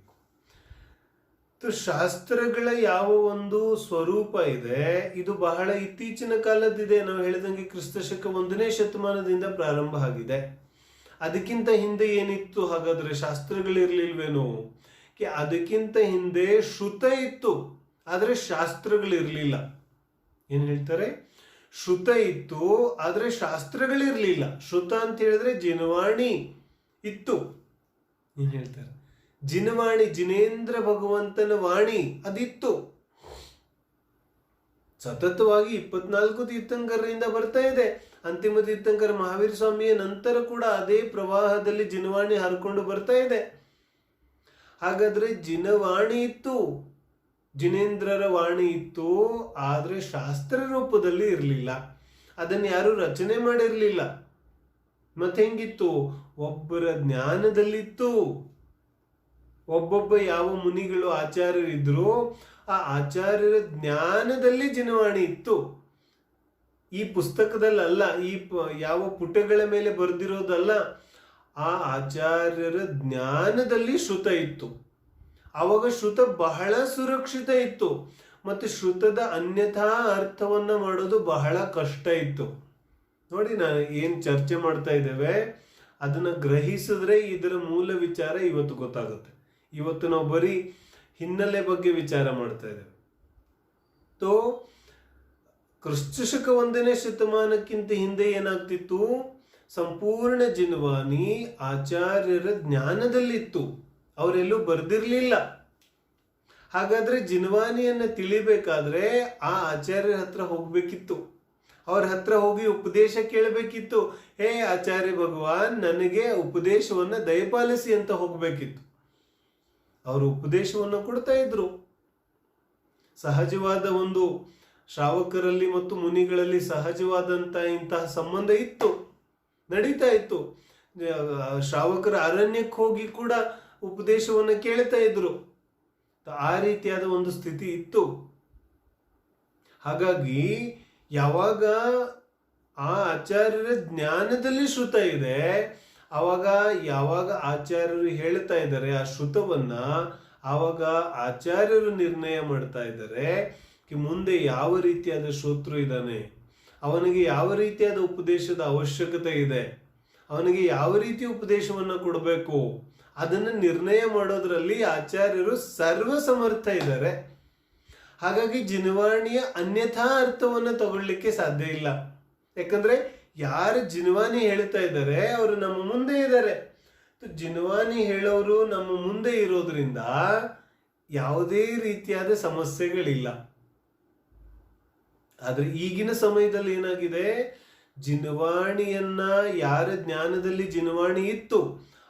ಶಾಸ್ತ್ರಗಳ ಯಾವ ಒಂದು ಸ್ವರೂಪ ಇದೆ, ಇದು ಬಹಳ ಇತ್ತೀಚಿನ ಕಾಲದಿದೆ. ನಾವು ಹೇಳಿದಂಗೆ ಕ್ರಿಸ್ತಶಕ 1ನೇ ಶತಮಾನದಿಂದ ಪ್ರಾರಂಭ ಆಗಿದೆ. ಅದಕ್ಕಿಂತ ಹಿಂದೆ ಏನಿತ್ತು ಹಾಗಾದ್ರೆ? ಶಾಸ್ತ್ರಗಳಿರ್ಲಿಲ್ವೇನೋ? ಅದಕ್ಕಿಂತ ಹಿಂದೆ ಶ್ರುತ ಇತ್ತು, ಆದ್ರೆ ಶಾಸ್ತ್ರಗಳಿರ್ಲಿಲ್ಲ. ಏನ್ ಹೇಳ್ತಾರೆ? ಶ್ರುತ ಇತ್ತು, ಆದ್ರೆ ಶಾಸ್ತ್ರಗಳಿರ್ಲಿಲ್ಲ. ಶ್ರುತ ಅಂತ ಹೇಳಿದ್ರೆ ಜಿನವಾಣಿ ಇತ್ತು. ಏನ್ ಹೇಳ್ತಾರೆ? ಜಿನವಾಣಿ, ಜಿನೇಂದ್ರ ಭಗವಂತನ ವಾಣಿ ಅದಿತ್ತು. ಸತತವಾಗಿ 24 ತೀರ್ಥಂಕರರಿಂದ ಬರ್ತಾ ಇದೆ. ಅಂತಿಮ ತೀರ್ಥಂಕರ ಮಹಾವೀರ ಸ್ವಾಮಿಯ ನಂತರ ಕೂಡ ಅದೇ ಪ್ರವಾಹದಲ್ಲಿ ಜಿನವಾಣಿ ಹರ್ಕೊಂಡು ಬರ್ತಾ ಇದೆ. ಹಾಗಾದ್ರೆ ಜಿನವಾಣಿ ಇತ್ತು, ಜಿನೇಂದ್ರರ ವಾಣಿ ಇತ್ತು, ಆದ್ರೆ ಶಾಸ್ತ್ರ ರೂಪದಲ್ಲಿ ಇರಲಿಲ್ಲ. ಅದನ್ನು ಯಾರು ರಚನೆ ಮಾಡಿರ್ಲಿಲ್ಲ. ಮತ್ತೆ ಹೆಂಗಿತ್ತು? ಒಬ್ಬರ ಜ್ಞಾನದಲ್ಲಿತ್ತು. ಒಬ್ಬೊಬ್ಬ ಯಾವ ಮುನಿಗಳು ಆಚಾರ್ಯರಿದ್ರು, ಆ ಆಚಾರ್ಯರ ಜ್ಞಾನದಲ್ಲಿ ಜಿನವಾಣಿ ಇತ್ತು. ಈ ಪುಸ್ತಕದಲ್ಲ, ಈ ಯಾವ ಪುಟಗಳ ಮೇಲೆ ಬರೆದಿರೋದಲ್ಲ, ಆ ಆಚಾರ್ಯರ ಜ್ಞಾನದಲ್ಲಿ ಶ್ರುತ ಇತ್ತು. ಆವಾಗ ಶ್ರುತ ಬಹಳ ಸುರಕ್ಷಿತ ಇತ್ತು, ಮತ್ತು ಶ್ರುತದ ಅನ್ಯಥಾ ಅರ್ಥವನ್ನ ಮಾಡೋದು ಬಹಳ ಕಷ್ಟ ಇತ್ತು. ನೋಡಿ, ನಾನು ಏನ್ ಚರ್ಚೆ ಮಾಡ್ತಾ ಇದ್ದೇವೆ ಅದನ್ನ ಗ್ರಹಿಸಿದ್ರೆ ಇದರ ಮೂಲ ವಿಚಾರ ಇವತ್ತು ಗೊತ್ತಾಗುತ್ತೆ. ಇವತ್ತು ನಾವು ಬರೀ ಹಿನ್ನೆಲೆ ಬಗ್ಗೆ ವಿಚಾರ ಮಾಡ್ತಾ ಇದ್ದೇವೆ. ಕ್ರಿಸ್ತಶಕ 1ನೇ ಶತಮಾನಕ್ಕಿಂತ ಹಿಂದೆ ಏನಾಗ್ತಿತ್ತು? ಸಂಪೂರ್ಣ ಜಿನವಾಣಿ ಆಚಾರ್ಯರ ಜ್ಞಾನದಲ್ಲಿತ್ತು, ಅವರೆಲ್ಲೂ ಬರ್ದಿರ್ಲಿಲ್ಲ. ಹಾಗಾದ್ರೆ ಜಿನವಾಣಿಯನ್ನ ತಿಳಿಬೇಕಾದ್ರೆ ಆ ಆಚಾರ್ಯರ ಹತ್ರ ಹೋಗ್ಬೇಕಿತ್ತು, ಅವ್ರ ಹತ್ರ ಹೋಗಿ ಉಪದೇಶ ಕೇಳಬೇಕಿತ್ತು. ಹೇ ಆಚಾರ್ಯ ಭಗವಾನ್, ನನಗೆ ಉಪದೇಶವನ್ನ ದಯಪಾಲಿಸಿ ಅಂತ ಹೋಗ್ಬೇಕಿತ್ತು. ಅವರು ಉಪದೇಶವನ್ನು ಕೊಡ್ತಾ ಇದ್ರು. ಸಹಜವಾದ ಒಂದು ಶ್ರಾವಕರಲ್ಲಿ ಮತ್ತು ಮುನಿಗಳಲ್ಲಿ ಸಹಜವಾದಂತ ಇಂತಹ ಸಂಬಂಧ ಇತ್ತು, ನಡೀತಾ ಇತ್ತು. ಶ್ರಾವಕರ ಅರಣ್ಯಕ್ಕೆ ಹೋಗಿ ಕೂಡ ಉಪದೇಶವನ್ನು ಕೇಳ್ತಾ ಇದ್ರು. ಆ ರೀತಿಯಾದ ಒಂದು ಸ್ಥಿತಿ ಇತ್ತು. ಹಾಗಾಗಿ ಯಾವಾಗ ಆ ಆಚಾರ್ಯರ ಜ್ಞಾನದಲ್ಲಿ ಶ್ರುತ ಇದೆ, ಆವಾಗ ಯಾವಾಗ ಆಚಾರ್ಯರು ಹೇಳ್ತಾ ಇದ್ದಾರೆ ಆ ಶ್ರುತವನ್ನ, ಆವಾಗ ಆಚಾರ್ಯರು ನಿರ್ಣಯ ಮಾಡ್ತಾ ಇದ್ದಾರೆ ಮುಂದೆ ಯಾವ ರೀತಿಯಾದ ಶ್ರೋತೃ ಇದ್ದಾನೆ, ಅವನಿಗೆ ಯಾವ ರೀತಿಯಾದ ಉಪದೇಶದ ಅವಶ್ಯಕತೆ ಇದೆ, ಅವನಿಗೆ ಯಾವ ರೀತಿ ಉಪದೇಶವನ್ನ ಕೊಡಬೇಕು, ಅದನ್ನ ನಿರ್ಣಯ ಮಾಡೋದ್ರಲ್ಲಿ ಆಚಾರ್ಯರು ಸರ್ವ ಸಮರ್ಥ ಇದ್ದಾರೆ. ಹಾಗಾಗಿ ಜಿನವಾಣಿಯ ಅನ್ಯಥಾ ಅರ್ಥವನ್ನ ತಗೊಳ್ಳಿಕ್ಕೆ ಸಾಧ್ಯ ಇಲ್ಲ. ಯಾಕಂದ್ರೆ ಯಾರು ಜಿನವಾಣಿ ಹೇಳ್ತಾ ಇದ್ದಾರೆ ಅವರು ನಮ್ಮ ಮುಂದೆ ಇದ್ದಾರೆ. ಜಿನವಾಣಿ ಹೇಳೋರು ನಮ್ಮ ಮುಂದೆ ಇರೋದ್ರಿಂದ ಯಾವುದೇ ರೀತಿಯಾದ ಸಮಸ್ಯೆಗಳಿಲ್ಲ. ಆದ್ರೆ ಈಗಿನ ಸಮಯದಲ್ಲಿ ಏನಾಗಿದೆ, ಜಿನವಾಣಿಯನ್ನ ಯಾರ ಜ್ಞಾನದಲ್ಲಿ ಜಿನವಾಣಿ ಇತ್ತು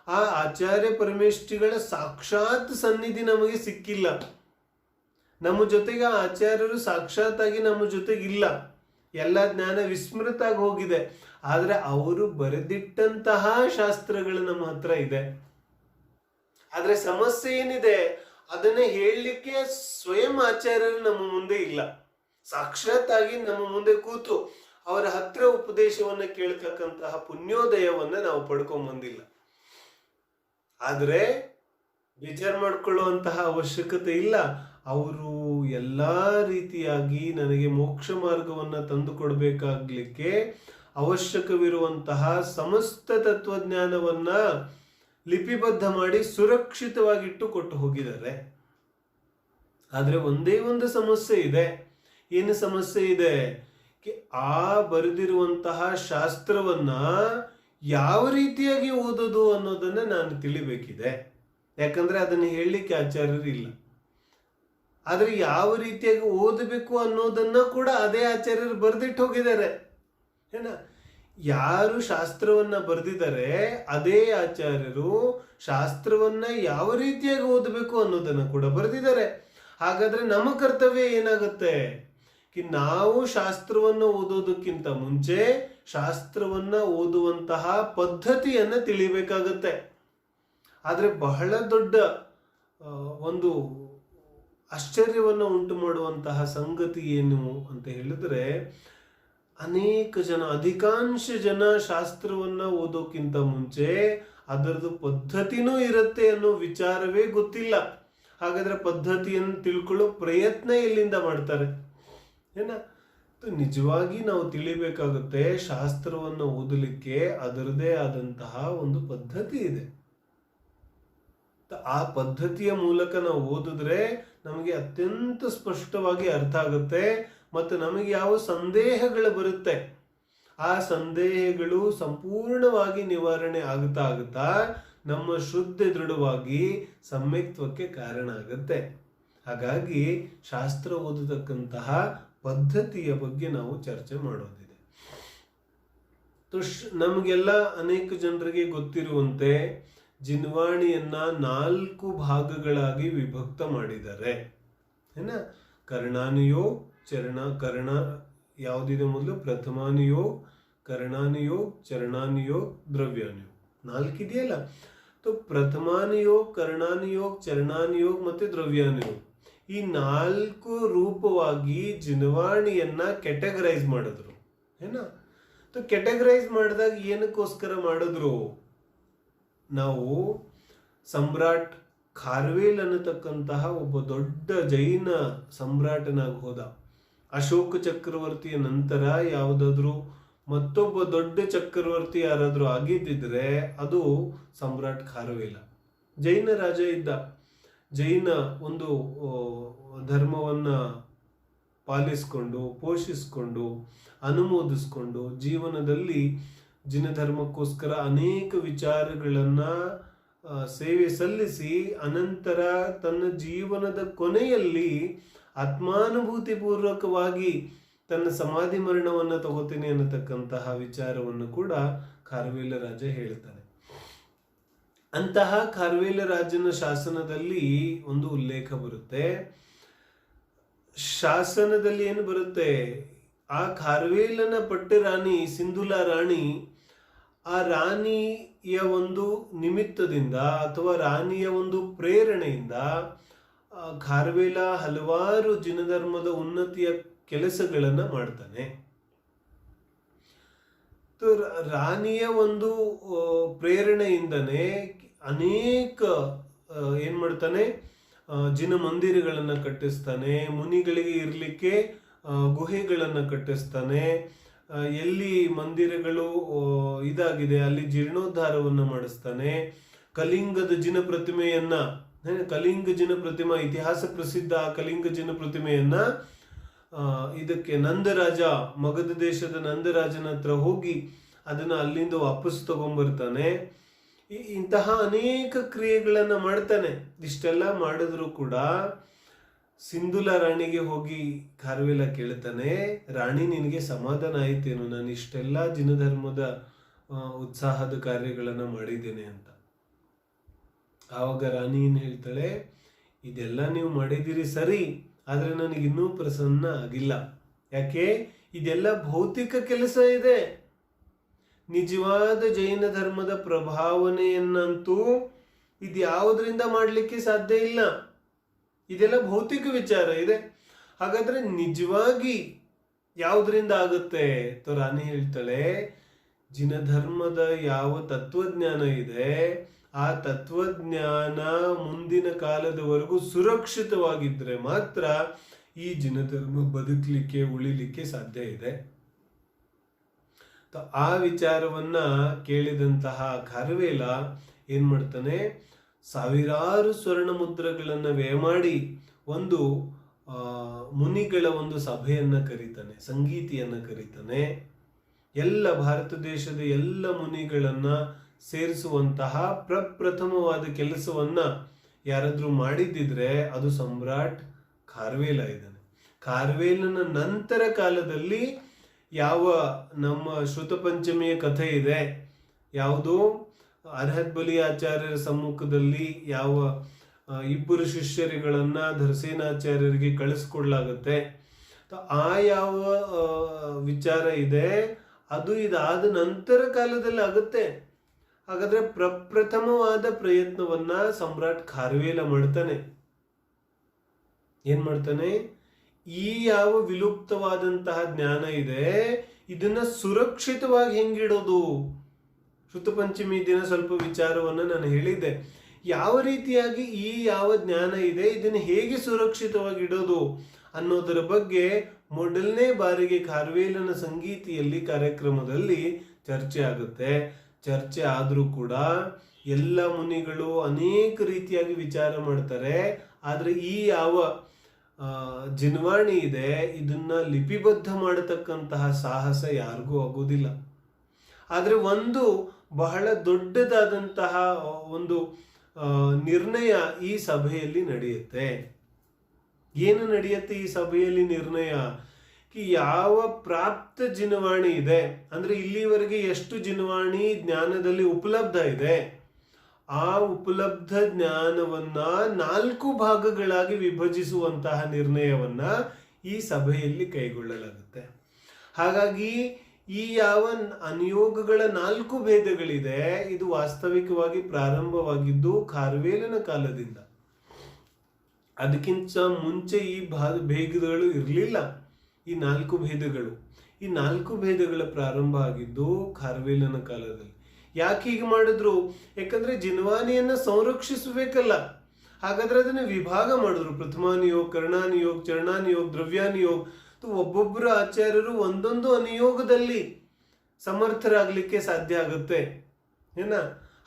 ಆ ಆಚಾರ್ಯ ಪರಮೇಷ್ಠಿಗಳ ಸಾಕ್ಷಾತ್ ಸನ್ನಿಧಿ ನಮಗೆ ಸಿಕ್ಕಿಲ್ಲ. ನಮ್ಮ ಜೊತೆಗೆ ಆಚಾರ್ಯರು ಸಾಕ್ಷಾತ್ ಆಗಿ ನಮ್ಮ ಜೊತೆಗಿಲ್ಲ, ಎಲ್ಲ ಜ್ಞಾನ ವಿಸ್ಮೃತ ಆಗಿ ಹೋಗಿದೆ. ಆದ್ರೆ ಅವರು ಬರೆದಿಟ್ಟಂತಹ ಶಾಸ್ತ್ರಗಳು ನಮ್ಮ ಹತ್ರ ಇದೆ. ಆದ್ರೆ ಸಮಸ್ಯೆ ಏನಿದೆ, ಅದನ್ನ ಹೇಳಲಿಕ್ಕೆ ಸ್ವಯಂ ಆಚಾರ್ಯರು ನಮ್ಮ ಮುಂದೆ ಇಲ್ಲ. ಸಾಕ್ಷಾತ್ ಆಗಿ ನಮ್ಮ ಮುಂದೆ ಕೂತು ಅವರ ಹತ್ರ ಉಪದೇಶವನ್ನ ಕೇಳ್ತಕ್ಕಂತಹ ಪುಣ್ಯೋದಯವನ್ನ ನಾವು ಪಡ್ಕೊಂಡ್ ಬಂದಿಲ್ಲ. ಆದ್ರೆ ವಿಚಾರ ಮಾಡ್ಕೊಳ್ಳುವಂತಹ ಅವಶ್ಯಕತೆ ಇಲ್ಲ. ಅವರು ಎಲ್ಲಾ ರೀತಿಯಾಗಿ ನನಗೆ ಮೋಕ್ಷ ಮಾರ್ಗವನ್ನ ತಂದು ಕೊಡಬೇಕಾಗ್ಲಿಕ್ಕೆ ಅವಶ್ಯಕವಿರುವಂತಹ ಸಮಸ್ತ ತತ್ವಜ್ಞಾನವನ್ನ ಲಿಪಿಬದ್ಧ ಮಾಡಿ ಸುರಕ್ಷಿತವಾಗಿಟ್ಟು ಕೊಟ್ಟು ಹೋಗಿದ್ದಾರೆ. ಆದ್ರೆ ಒಂದೇ ಒಂದು ಸಮಸ್ಯೆ ಇದೆ. ಏನು ಸಮಸ್ಯೆ ಇದೆ? ಆ ಬರೆದಿರುವಂತಹ ಶಾಸ್ತ್ರವನ್ನ ಯಾವ ರೀತಿಯಾಗಿ ಓದೋದು ಅನ್ನೋದನ್ನ ನಾನು ತಿಳಿಬೇಕಿದೆ. ಯಾಕಂದ್ರೆ ಅದನ್ನ ಹೇಳಲಿಕ್ಕೆ ಆಚಾರ್ಯರು ಇಲ್ಲ. ಆದ್ರೆ ಯಾವ ರೀತಿಯಾಗಿ ಓದಬೇಕು ಅನ್ನೋದನ್ನ ಕೂಡ ಅದೇ ಆಚಾರ್ಯರು ಬರೆದಿಟ್ಟು ಹೋಗಿದ್ದಾರೆ. ಏನ ಯಾರು ಶಾಸ್ತ್ರವನ್ನ ಬರೆದಿದ್ದಾರೆ ಅದೇ ಆಚಾರ್ಯರು ಶಾಸ್ತ್ರವನ್ನ ಯಾವ ರೀತಿಯಾಗಿ ಓದಬೇಕು ಅನ್ನೋದನ್ನ ಕೂಡ ಬರೆದಿದ್ದಾರೆ. ಹಾಗಾದ್ರೆ ನಮ್ಮ ಕರ್ತವ್ಯ ಏನಾಗುತ್ತೆ? ನಾವು ಶಾಸ್ತ್ರವನ್ನು ಓದೋದಕ್ಕಿಂತ ಮುಂಚೆ ಶಾಸ್ತ್ರವನ್ನ ಓದುವಂತಹ ಪದ್ಧತಿಯನ್ನ ತಿಳಿಬೇಕಾಗತ್ತೆ. ಆದ್ರೆ ಬಹಳ ದೊಡ್ಡ ಒಂದು ಆಶ್ಚರ್ಯವನ್ನು ಉಂಟು ಮಾಡುವಂತಹ ಸಂಗತಿ ಏನು ಅಂತ ಹೇಳಿದ್ರೆ, ಅನೇಕ ಜನ, ಅಧಿಕಾಂಶ ಜನ ಶಾಸ್ತ್ರವನ್ನ ಓದೋಕ್ಕಿಂತ ಮುಂಚೆ ಅದರದ್ದು ಪದ್ಧತಿನೂ ಇರುತ್ತೆ ಅನ್ನೋ ವಿಚಾರವೇ ಗೊತ್ತಿಲ್ಲ. ಹಾಗಾದ್ರೆ ಪದ್ಧತಿಯನ್ನು ತಿಳ್ಕೊಳ್ಳೋ ಪ್ರಯತ್ನ ಎಲ್ಲಿಂದ ಮಾಡ್ತಾರೆ ಏನ? ನಿಜವಾಗಿ ನಾವು ತಿಳಿಬೇಕಾಗುತ್ತೆ, ಶಾಸ್ತ್ರವನ್ನು ಓದಲಿಕ್ಕೆ ಅದರದೇ ಆದಂತಹ ಒಂದು ಪದ್ಧತಿ ಇದೆ. ಆ ಪದ್ಧತಿಯ ಮೂಲಕ ನಾವು ಓದಿದ್ರೆ ನಮಗೆ ಅತ್ಯಂತ ಸ್ಪಷ್ಟವಾಗಿ ಅರ್ಥ ಆಗುತ್ತೆ. ಮತ್ತು ನಮಗೆ ಯಾವ ಸಂದೇಹಗಳು ಬರುತ್ತೆ, ಆ ಸಂದೇಹಗಳು ಸಂಪೂರ್ಣವಾಗಿ ನಿವಾರಣೆ ಆಗುತ್ತಾ ನಮ್ಮ ಶುದ್ಧ ದೃಢವಾಗಿ ಸಮ್ಯಕ್ತ್ವಕ್ಕೆ ಕಾರಣ ಆಗುತ್ತೆ. ಹಾಗಾಗಿ ಶಾಸ್ತ್ರ ಓದತಕ್ಕಂತಹ ಪದ್ಧತಿಯ ಬಗ್ಗೆ ನಾವು ಚರ್ಚೆ ಮಾಡೋದಿದೆ. ನಮಗೆಲ್ಲ ಅನೇಕ ಜನರಿಗೆ ಗೊತ್ತಿರುವಂತೆ ಜಿನ್ವಾಣಿಯನ್ನ 4 ಭಾಗಗಳಾಗಿ ವಿಭಕ್ತ ಮಾಡಿದ್ದಾರೆ ಏನ? ಕರ್ಣಾನುಯೋಗ್, ಕರ್ಣ ಯಾವುದಿದೆ ಮೊದಲು? ಪ್ರಥಮಾನುಯೋಗ್, ಕರ್ಣಾನುಯೋಗ್, ಚರಣಾನುಯೋಗ್, ದ್ರವ್ಯಾನುಯೋಗ್, 4 ಇದೆಯಲ್ಲ. ಪ್ರಥಮಾನುಯೋಗ್, ಕರ್ಣಾನುಯೋಗ್, ಚರಣಾನುಯೋಗ್ ಮತ್ತೆ ದ್ರವ್ಯಾನುಯೋಗ್, ಈ 4 ರೂಪವಾಗಿ ಜಿನ್ವಾಣಿಯನ್ನ ಕ್ಯಾಟಗರೈಸ್ ಮಾಡಿದ್ರು ಏನ? ಕ್ಯಾಟಗರೈಸ್ ಮಾಡಿದಾಗ ಏನಕ್ಕೋಸ್ಕರ ಮಾಡಿದ್ರು? ನಾವು ಸಮ್ರಾಟ್ ಖಾರ್ವೇಲ್ ಅನ್ನತಕ್ಕಂತಹ ಒಬ್ಬ ದೊಡ್ಡ ಜೈನ ಸಮ್ರಾಟನಾಗಿ ಹೋದ. ಅಶೋಕ ಚಕ್ರವರ್ತಿಯ ನಂತರ ಯಾವುದಾದ್ರೂ ಮತ್ತೊಬ್ಬ ದೊಡ್ಡ ಚಕ್ರವರ್ತಿ ಯಾರಾದ್ರೂ ಆಗಿದ್ದಿದ್ರೆ ಅದು ಸಮ್ರಾಟ್ ಖಾರ್ವೇಲ. ಜೈನ ರಾಜ ಇದ್ದ. ಜೈನ ಒಂದು ಧರ್ಮವನ್ನ ಪಾಲಿಸ್ಕೊಂಡು, ಪೋಷಿಸ್ಕೊಂಡು, ಅನುಮೋದಿಸ್ಕೊಂಡು ಜೀವನದಲ್ಲಿ ಜಿನ ಧರ್ಮಕ್ಕೋಸ್ಕರ ಅನೇಕ ವಿಚಾರಗಳನ್ನ ಸೇವೆ ಸಲ್ಲಿಸಿ ಅನಂತರ ತನ್ನ ಜೀವನದ ಕೊನೆಯಲ್ಲಿ ಆತ್ಮಾನುಭೂತಿ ಪೂರ್ವಕವಾಗಿ ತನ್ನ ಸಮಾಧಿ ಮರಣವನ್ನು ತಗೋತೀನಿ ಅನ್ನತಕ್ಕಂತಹ ವಿಚಾರವನ್ನು ಕೂಡ ಖಾರ್ವೇಲ ರಾಜ ಹೇಳ್ತಾನೆ. ಅಂತಹ ಖಾರ್ವೇಲ ರಾಜನ ಶಾಸನದಲ್ಲಿ ಒಂದು ಉಲ್ಲೇಖ ಬರುತ್ತೆ. ಶಾಸನದಲ್ಲಿ ಏನು ಬರುತ್ತೆ? ಆ ಖಾರ್ವೇಲನ ಪಟ್ಟ ರಾಣಿ ಸಿಂಧುಲಾ ರಾಣಿ, ಆ ರಾಣಿಯ ಒಂದು ನಿಮಿತ್ತದಿಂದ ಅಥವಾ ರಾಣಿಯ ಒಂದು ಪ್ರೇರಣೆಯಿಂದ ಖಾರ್ವೇಲ ಹಲವಾರು ಜಿನಧರ್ಮದ ಉನ್ನತಿಯ ಕೆಲಸಗಳನ್ನ ಮಾಡ್ತಾನೆ. ರಾಣಿಯ ಒಂದು ಪ್ರೇರಣೆಯಿಂದನೇ ಅನೇಕ ಏನ್ ಮಾಡ್ತಾನೆ? ಜಿನ ಮಂದಿರಗಳನ್ನ ಕಟ್ಟಿಸ್ತಾನೆ, ಮುನಿಗಳಿಗೆ ಇರ್ಲಿಕ್ಕೆ ಗುಹೆಗಳನ್ನ ಕಟ್ಟಿಸ್ತಾನೆ. ಎಲ್ಲಿ ಮಂದಿರಗಳು ಇದಾಗಿದೆ ಅಲ್ಲಿ ಜೀರ್ಣೋದ್ಧಾರವನ್ನು ಮಾಡಿಸ್ತಾನೆ. ಕಲಿಂಗದ ಜಿನ ಪ್ರತಿಮೆಯನ್ನ, ಕಲಿಂಗ ಜಿನ ಪ್ರತಿಮಾ ಇತಿಹಾಸ ಪ್ರಸಿದ್ಧ ಆ ಕಲಿಂಗ ಜಿನ ಪ್ರತಿಮೆಯನ್ನ ಇದಕ್ಕೆ ನಂದರಾಜ, ಮಗಧ ದೇಶದ ನಂದರಾಜನ ಹತ್ರ ಹೋಗಿ ಅದನ್ನ ಅಲ್ಲಿಂದ ವಾಪಸ್ ತಗೊಂಡ್ಬರ್ತಾನೆ. ಇಂತಹ ಅನೇಕ ಕ್ರಿಯೆಗಳನ್ನ ಮಾಡ್ತಾನೆ. ಇಷ್ಟೆಲ್ಲ ಮಾಡಿದ್ರು ಕೂಡ ಸಿಂಧುಲಾ ರಾಣಿಗೆ ಹೋಗಿ ಖಾರ್ವೇಲ ಕೇಳ್ತಾನೆ, ರಾಣಿ ನಿನಗೆ ಸಮಾಧಾನ ಆಯ್ತೇನು? ನಾನು ಇಷ್ಟೆಲ್ಲ ಜಿನಧರ್ಮದ ಉತ್ಸಾಹದ ಕಾರ್ಯಗಳನ್ನ ಮಾಡಿದ್ದೇನೆ ಅಂತ. ಆವಾಗ ರಾಣಿ ಏನ್ ಹೇಳ್ತಾಳೆ, ಇದೆಲ್ಲ ನೀವು ಮಾಡಿದಿರಿ ಸರಿ, ಆದ್ರೆ ನನಗಿನ್ನೂ ಪ್ರಸನ್ನ ಆಗಿಲ್ಲ. ಯಾಕೆ? ಇದೆಲ್ಲ ಭೌತಿಕ ಕೆಲಸ ಇದೆ. ನಿಜವಾದ ಜೈನ ಧರ್ಮದ ಪ್ರಭಾವನೆಯನ್ನಂತೂ ಇದ್ಯಾವುದರಿಂದ ಮಾಡಲಿಕ್ಕೆ ಸಾಧ್ಯ ಇಲ್ಲ. ಇದೆಲ್ಲ ಭೌತಿಕ ವಿಚಾರ ಇದೆ. ಹಾಗಾದ್ರೆ ನಿಜವಾಗಿ ಯಾವುದರಿಂದ ಆಗುತ್ತೆ? ರಾಣಿ ಹೇಳ್ತಾಳೆ, ಜಿನ ಧರ್ಮದ ಯಾವ ತತ್ವಜ್ಞಾನ ಇದೆ ಆ ತತ್ವಜ್ಞಾನ ಮುಂದಿನ ಕಾಲದವರೆಗೂ ಸುರಕ್ಷಿತವಾಗಿದ್ರೆ ಮಾತ್ರ ಈ ಜಿನ ಧರ್ಮ ಬದುಕಲಿಕ್ಕೆ, ಉಳಿಲಿಕ್ಕೆ ಸಾಧ್ಯ ಇದೆ. ಆ ವಿಚಾರವನ್ನ ಕೇಳಿದಂತಹ ಖಾರ್ವೇಲ ಏನ್ ಮಾಡ್ತಾನೆ? ಸಾವಿರಾರು ಸ್ವರ್ಣ ಮುದ್ರಗಳನ್ನ ವ್ಯಯ ಮಾಡಿ ಒಂದು ಮುನಿಗಳ ಒಂದು ಸಭೆಯನ್ನ ಕರೀತಾನೆ, ಸಂಗೀತಿಯನ್ನ ಕರೀತಾನೆ. ಎಲ್ಲ ಭಾರತ ದೇಶದ ಎಲ್ಲ ಮುನಿಗಳನ್ನ ಸೇರಿಸುವಂತಹ ಪ್ರಪ್ರಥಮವಾದ ಕೆಲಸವನ್ನ ಯಾರಾದ್ರೂ ಮಾಡಿದ್ದಿದ್ರೆ ಅದು ಸಮ್ರಾಟ್ ಖಾರ್ವೇಲ ಇದ್ದಾನೆ. ಖಾರ್ವೇಲನ ನಂತರ ಕಾಲದಲ್ಲಿ ಯಾವ ನಮ್ಮ ಶ್ರುತ ಪಂಚಮಿಯ ಕಥೆ ಇದೆ, ಯಾವುದು ಅರ್ಹತ್ ಬಲಿ ಆಚಾರ್ಯರ ಸಮ್ಮುಖದಲ್ಲಿ ಯಾವ ಇಬ್ಬರು ಶಿಷ್ಯರುಗಳನ್ನ ಧರ್ಸೇನಾಚಾರ್ಯರಿಗೆ ಕಳಿಸ್ಕೊಡ್ಲಾಗುತ್ತೆ. ಆ ಯಾವ ವಿಚಾರ ಇದೆ ಅದು ಇದಾದ ನಂತರ ಕಾಲದಲ್ಲಿ ಆಗುತ್ತೆ. ಹಾಗಾದ್ರೆ ಪ್ರಪ್ರಥಮವಾದ ಪ್ರಯತ್ನವನ್ನ ಸಮ್ರಾಟ್ ಖಾರ್ವೇಲ ಮಾಡ್ತಾನೆ. ಏನ್ ಮಾಡ್ತಾನೆ? ಈ ಯಾವ ವಿಲುಪ್ತವಾದಂತಹ ಜ್ಞಾನ ಇದೆ ಇದನ್ನ ಸುರಕ್ಷಿತವಾಗಿ ಹೆಂಗಿಡೋದು. ಶ್ರುತಪಂಚಮಿ ದಿನ ಸ್ವಲ್ಪ ವಿಚಾರವನ್ನ ನಾನು ಹೇಳಿದ್ದೆ. ಯಾವ ರೀತಿಯಾಗಿ ಈ ಯಾವ ಜ್ಞಾನ ಇದೆ ಇದನ್ನು ಹೇಗೆ ಸುರಕ್ಷಿತವಾಗಿ ಇಡೋದು ಅನ್ನೋದರ ಬಗ್ಗೆ ಮೊದಲನೇ ಬಾರಿಗೆ ಖಾರ್ವೇಲನ ಸಂಗೀತಿಯಲ್ಲಿ ಕಾರ್ಯಕ್ರಮದಲ್ಲಿ ಚರ್ಚೆ ಆಗುತ್ತೆ. ಚರ್ಚೆ ಆದರೂ ಕೂಡ ಎಲ್ಲ ಮುನಿಗಳು ಅನೇಕ ರೀತಿಯಾಗಿ ವಿಚಾರ ಮಾಡ್ತಾರೆ. ಆದರೆ ಈ ಯಾವ ಜಿನ್ವಾಣಿ ಇದೆ ಇದನ್ನ ಲಿಪಿಬದ್ಧ ಮಾಡತಕ್ಕಂತಹ ಸಾಹಸ ಯಾರಿಗೂ ಆಗೋದಿಲ್ಲ. ಆದರೆ ಒಂದು ಬಹಳ ದೊಡ್ಡದಾದಂತಹ ಒಂದು ನಿರ್ಣಯ ಈ ಸಭೆಯಲ್ಲಿ ನಡೆಯುತ್ತೆ. ಏನು ನಡೆಯುತ್ತೆ ಈ ಸಭೆಯಲ್ಲಿ ನಿರ್ಣಯ? ಯಾವ ಪ್ರಾಪ್ತ ಜಿನವಾಣಿ ಇದೆ ಅಂದ್ರೆ ಇಲ್ಲಿವರೆಗೆ ಎಷ್ಟು ಜಿನವಾಣಿ ಜ್ಞಾನದಲ್ಲಿ ಉಪಲಬ್ಧ ಇದೆ ಆ ಉಪಲಬ್ಧ ಜ್ಞಾನವನ್ನ 4 ಭಾಗಗಳಾಗಿ ವಿಭಜಿಸುವಂತಹ ನಿರ್ಣಯವನ್ನ ಈ ಸಭೆಯಲ್ಲಿ ಕೈಗೊಳ್ಳಲಾಗುತ್ತೆ. ಹಾಗಾಗಿ ಈ ಯಾವ ಅನಿಯೋಗಗಳ 4 ಭೇದಗಳಿದೆ ಇದು ವಾಸ್ತವಿಕವಾಗಿ ಪ್ರಾರಂಭವಾಗಿದ್ದು ಖಾರ್ವೇಲನ ಕಾಲದಿಂದ. ಅದಕ್ಕಿಂತ ಮುಂಚೆ ಈ ಭೇದಗಳು ಇರಲಿಲ್ಲ. ಈ 4 ಭೇದಗಳು ಈ 4 ಭೇದಗಳ ಪ್ರಾರಂಭ ಆಗಿದ್ದು ಖಾರ್ವೇಲನ ಕಾಲದಲ್ಲಿ. ಯಾಕೆ ಹೀಗೆ ಮಾಡಿದ್ರು? ಯಾಕಂದ್ರೆ ಜಿನ್ವಾನಿಯನ್ನ ಸಂರಕ್ಷಿಸಬೇಕಲ್ಲ. ಹಾಗಾದ್ರೆ ಅದನ್ನ ವಿಭಾಗ ಮಾಡಿದ್ರು. ಪ್ರಥಮಾನಿಯೋಗ, ಕರ್ಣಾನಿಯೋಗ, ಚರಣಾನಿಯೋಗ, ದ್ರವ್ಯಾನಿಯೋಗ. ಒಬ್ಬೊಬ್ಬರು ಆಚಾರ್ಯರು ಒಂದೊಂದು ಅನಿಯೋಗದಲ್ಲಿ ಸಮರ್ಥರಾಗ್ಲಿಕ್ಕೆ ಸಾಧ್ಯ ಆಗುತ್ತೆ ಏನ.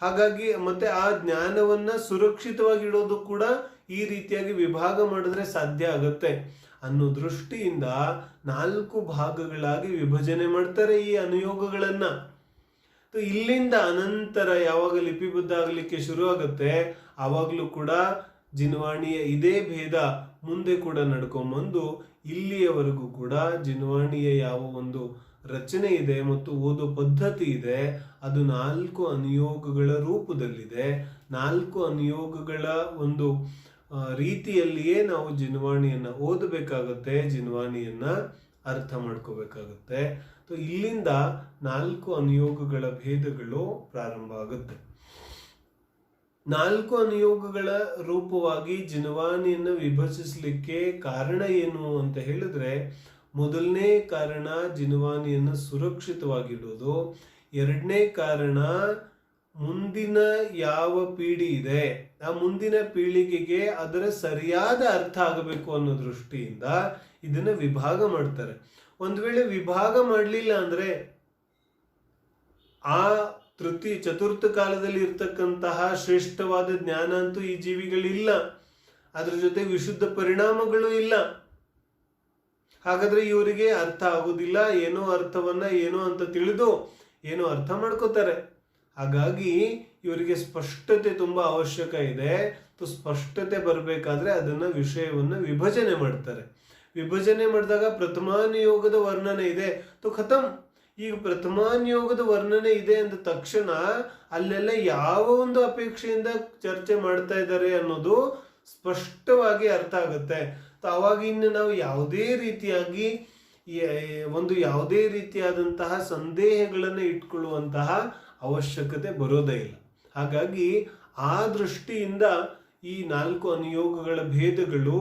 ಹಾಗಾಗಿ ಮತ್ತೆ ಆ ಜ್ಞಾನವನ್ನ ಸುರಕ್ಷಿತವಾಗಿ ಇಡೋದು ಕೂಡ ಈ ರೀತಿಯಾಗಿ ವಿಭಾಗ ಮಾಡಿದ್ರೆ ಸಾಧ್ಯ ಆಗುತ್ತೆ ಅನ್ನೋ ದೃಷ್ಟಿಯಿಂದ 4 ಭಾಗಗಳಾಗಿ ವಿಭಜನೆ ಮಾಡ್ತಾರೆ ಈ ಅನುಯೋಗಗಳನ್ನ. ಇಲ್ಲಿಂದ ಅನಂತರ ಯಾವಾಗ ಲಿಪಿಬದ್ಧ ಆಗಲಿಕ್ಕೆ ಶುರು ಆಗುತ್ತೆ ಆವಾಗಲೂ ಕೂಡ ಜಿನ್ವಾಣಿಯ ಇದೇ ಭೇದ ಮುಂದೆ ಕೂಡ ನಡ್ಕೊಂಬಂದು ಇಲ್ಲಿಯವರೆಗೂ ಕೂಡ ಜಿನ್ವಾಣಿಯ ಯಾವ ಒಂದು ರಚನೆ ಇದೆ ಮತ್ತು ಓದೋ ಪದ್ಧತಿ ಇದೆ ಅದು 4 ಅನುಯೋಗಗಳ ರೂಪದಲ್ಲಿದೆ. 4 ಅನುಯೋಗಗಳ ಒಂದು ರೀತಿಯಲ್ಲಿಯೇ ನಾವು ಜಿನ್ವಾಣಿಯನ್ನ ಓದಬೇಕಾಗುತ್ತೆ, ಜಿನ್ವಾಣಿಯನ್ನ ಅರ್ಥ ಮಾಡ್ಕೋಬೇಕಾಗುತ್ತೆ. ಇಲ್ಲಿಂದ 4 ಅನುಯೋಗಗಳ ಭೇದಗಳು ಪ್ರಾರಂಭ ಆಗುತ್ತೆ. 4 ಅನುಯೋಗಗಳ ರೂಪವಾಗಿ ಜಿನ್ವಾಣಿಯನ್ನ ವಿಭಜಿಸಲಿಕ್ಕೆ ಕಾರಣ ಏನು ಅಂತ ಹೇಳಿದ್ರೆ, ಮೊದಲನೇ ಕಾರಣ ಜಿನ್ವಾಣಿಯನ್ನು ಸುರಕ್ಷಿತವಾಗಿಡೋದು. ಎರಡನೇ ಕಾರಣ ಮುಂದಿನ ಯಾವ ಪೀಳಿ ಇದೆ ಆ ಮುಂದಿನ ಪೀಳಿಗೆಗೆ ಅದರ ಸರಿಯಾದ ಅರ್ಥ ಆಗಬೇಕು ಅನ್ನೋ ದೃಷ್ಟಿಯಿಂದ ಇದನ್ನ ವಿಭಾಗ ಮಾಡ್ತಾರೆ. ಒಂದು ವೇಳೆ ವಿಭಾಗ ಮಾಡಲಿಲ್ಲ ಅಂದ್ರೆ ಆ ಚತುರ್ಥ ಕಾಲದಲ್ಲಿ ಇರ್ತಕ್ಕಂತಹ ಶ್ರೇಷ್ಠವಾದ ಜ್ಞಾನ ಅಂತೂ ಈ ಜೀವಿಗಳಿಲ್ಲ, ಅದ್ರ ಜೊತೆ ವಿಶುದ್ಧ ಪರಿಣಾಮಗಳು ಇಲ್ಲ. ಹಾಗಾದ್ರೆ ಇವರಿಗೆ ಅರ್ಥ ಆಗೋದಿಲ್ಲ. ಏನೋ ಅರ್ಥವನ್ನ ಏನೋ ಅಂತ ತಿಳಿದು ಏನೋ ಅರ್ಥ ಮಾಡ್ಕೋತಾರೆ. ಹಾಗಾಗಿ ಇವರಿಗೆ ಸ್ಪಷ್ಟತೆ ತುಂಬಾ ಅವಶ್ಯಕ ಇದೆ. ಸ್ಪಷ್ಟತೆ ಬರಬೇಕಾದ್ರೆ ಅದನ್ನ ವಿಷಯವನ್ನ ವಿಭಜನೆ ಮಾಡ್ತಾರೆ. ವಿಭಜನೆ ಮಾಡಿದಾಗ ಪ್ರಥಮಾನುಯೋಗದ ವರ್ಣನೆ ಇದೆ ಖತಮ್. ಈಗ ಪ್ರಥಮಾನುಯೋಗದ ವರ್ಣನೆ ಇದೆ ಅಂದ ತಕ್ಷಣ ಅಲ್ಲೆಲ್ಲ ಯಾವ ಒಂದು ಅಪೇಕ್ಷೆಯಿಂದ ಚರ್ಚೆ ಮಾಡ್ತಾ ಇದ್ದಾರೆ ಅನ್ನೋದು ಸ್ಪಷ್ಟವಾಗಿ ಅರ್ಥ ಆಗುತ್ತೆ. ಅವಾಗ ಇನ್ನು ನಾವು ಯಾವುದೇ ರೀತಿಯಾದಂತಹ ಸಂದೇಹಗಳನ್ನು ಇಟ್ಕೊಳ್ಳುವಂತಹ ಅವಶ್ಯಕತೆ ಬರೋದೇ ಇಲ್ಲ. ಹಾಗಾಗಿ ಆ ದೃಷ್ಟಿಯಿಂದ ಈ 4 ಅನುಯೋಗಗಳ ಭೇದಗಳು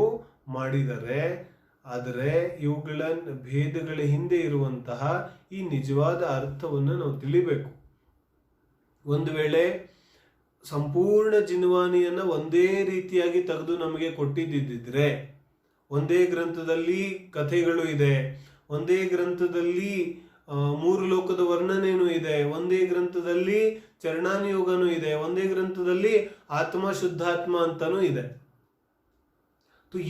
ಮಾಡಿದರೆ, ಆದರೆ ಇವುಗಳ ಭೇದಗಳ ಹಿಂದೆ ಇರುವಂತಹ ಈ ನಿಜವಾದ ಅರ್ಥವನ್ನು ನಾವು ತಿಳಿಬೇಕು. ಒಂದು ವೇಳೆ ಸಂಪೂರ್ಣ ಜಿನ್ವಾಣಿಯನ್ನ ಒಂದೇ ರೀತಿಯಾಗಿ ತೆಗೆದು ನಮಗೆ ಕೊಟ್ಟಿದ್ದಿದ್ರೆ, ಒಂದೇ ಗ್ರಂಥದಲ್ಲಿ ಕಥೆಗಳು ಇದೆ, ಒಂದೇ ಗ್ರಂಥದಲ್ಲಿ 3 ಲೋಕದ ವರ್ಣನೆನೂ ಇದೆ, ಒಂದೇ ಗ್ರಂಥದಲ್ಲಿ ಚರಣಾನುಯೋಗನೂ ಇದೆ, ಒಂದೇ ಗ್ರಂಥದಲ್ಲಿ ಆತ್ಮ ಶುದ್ಧಾತ್ಮ ಅಂತಾನೂ ಇದೆ.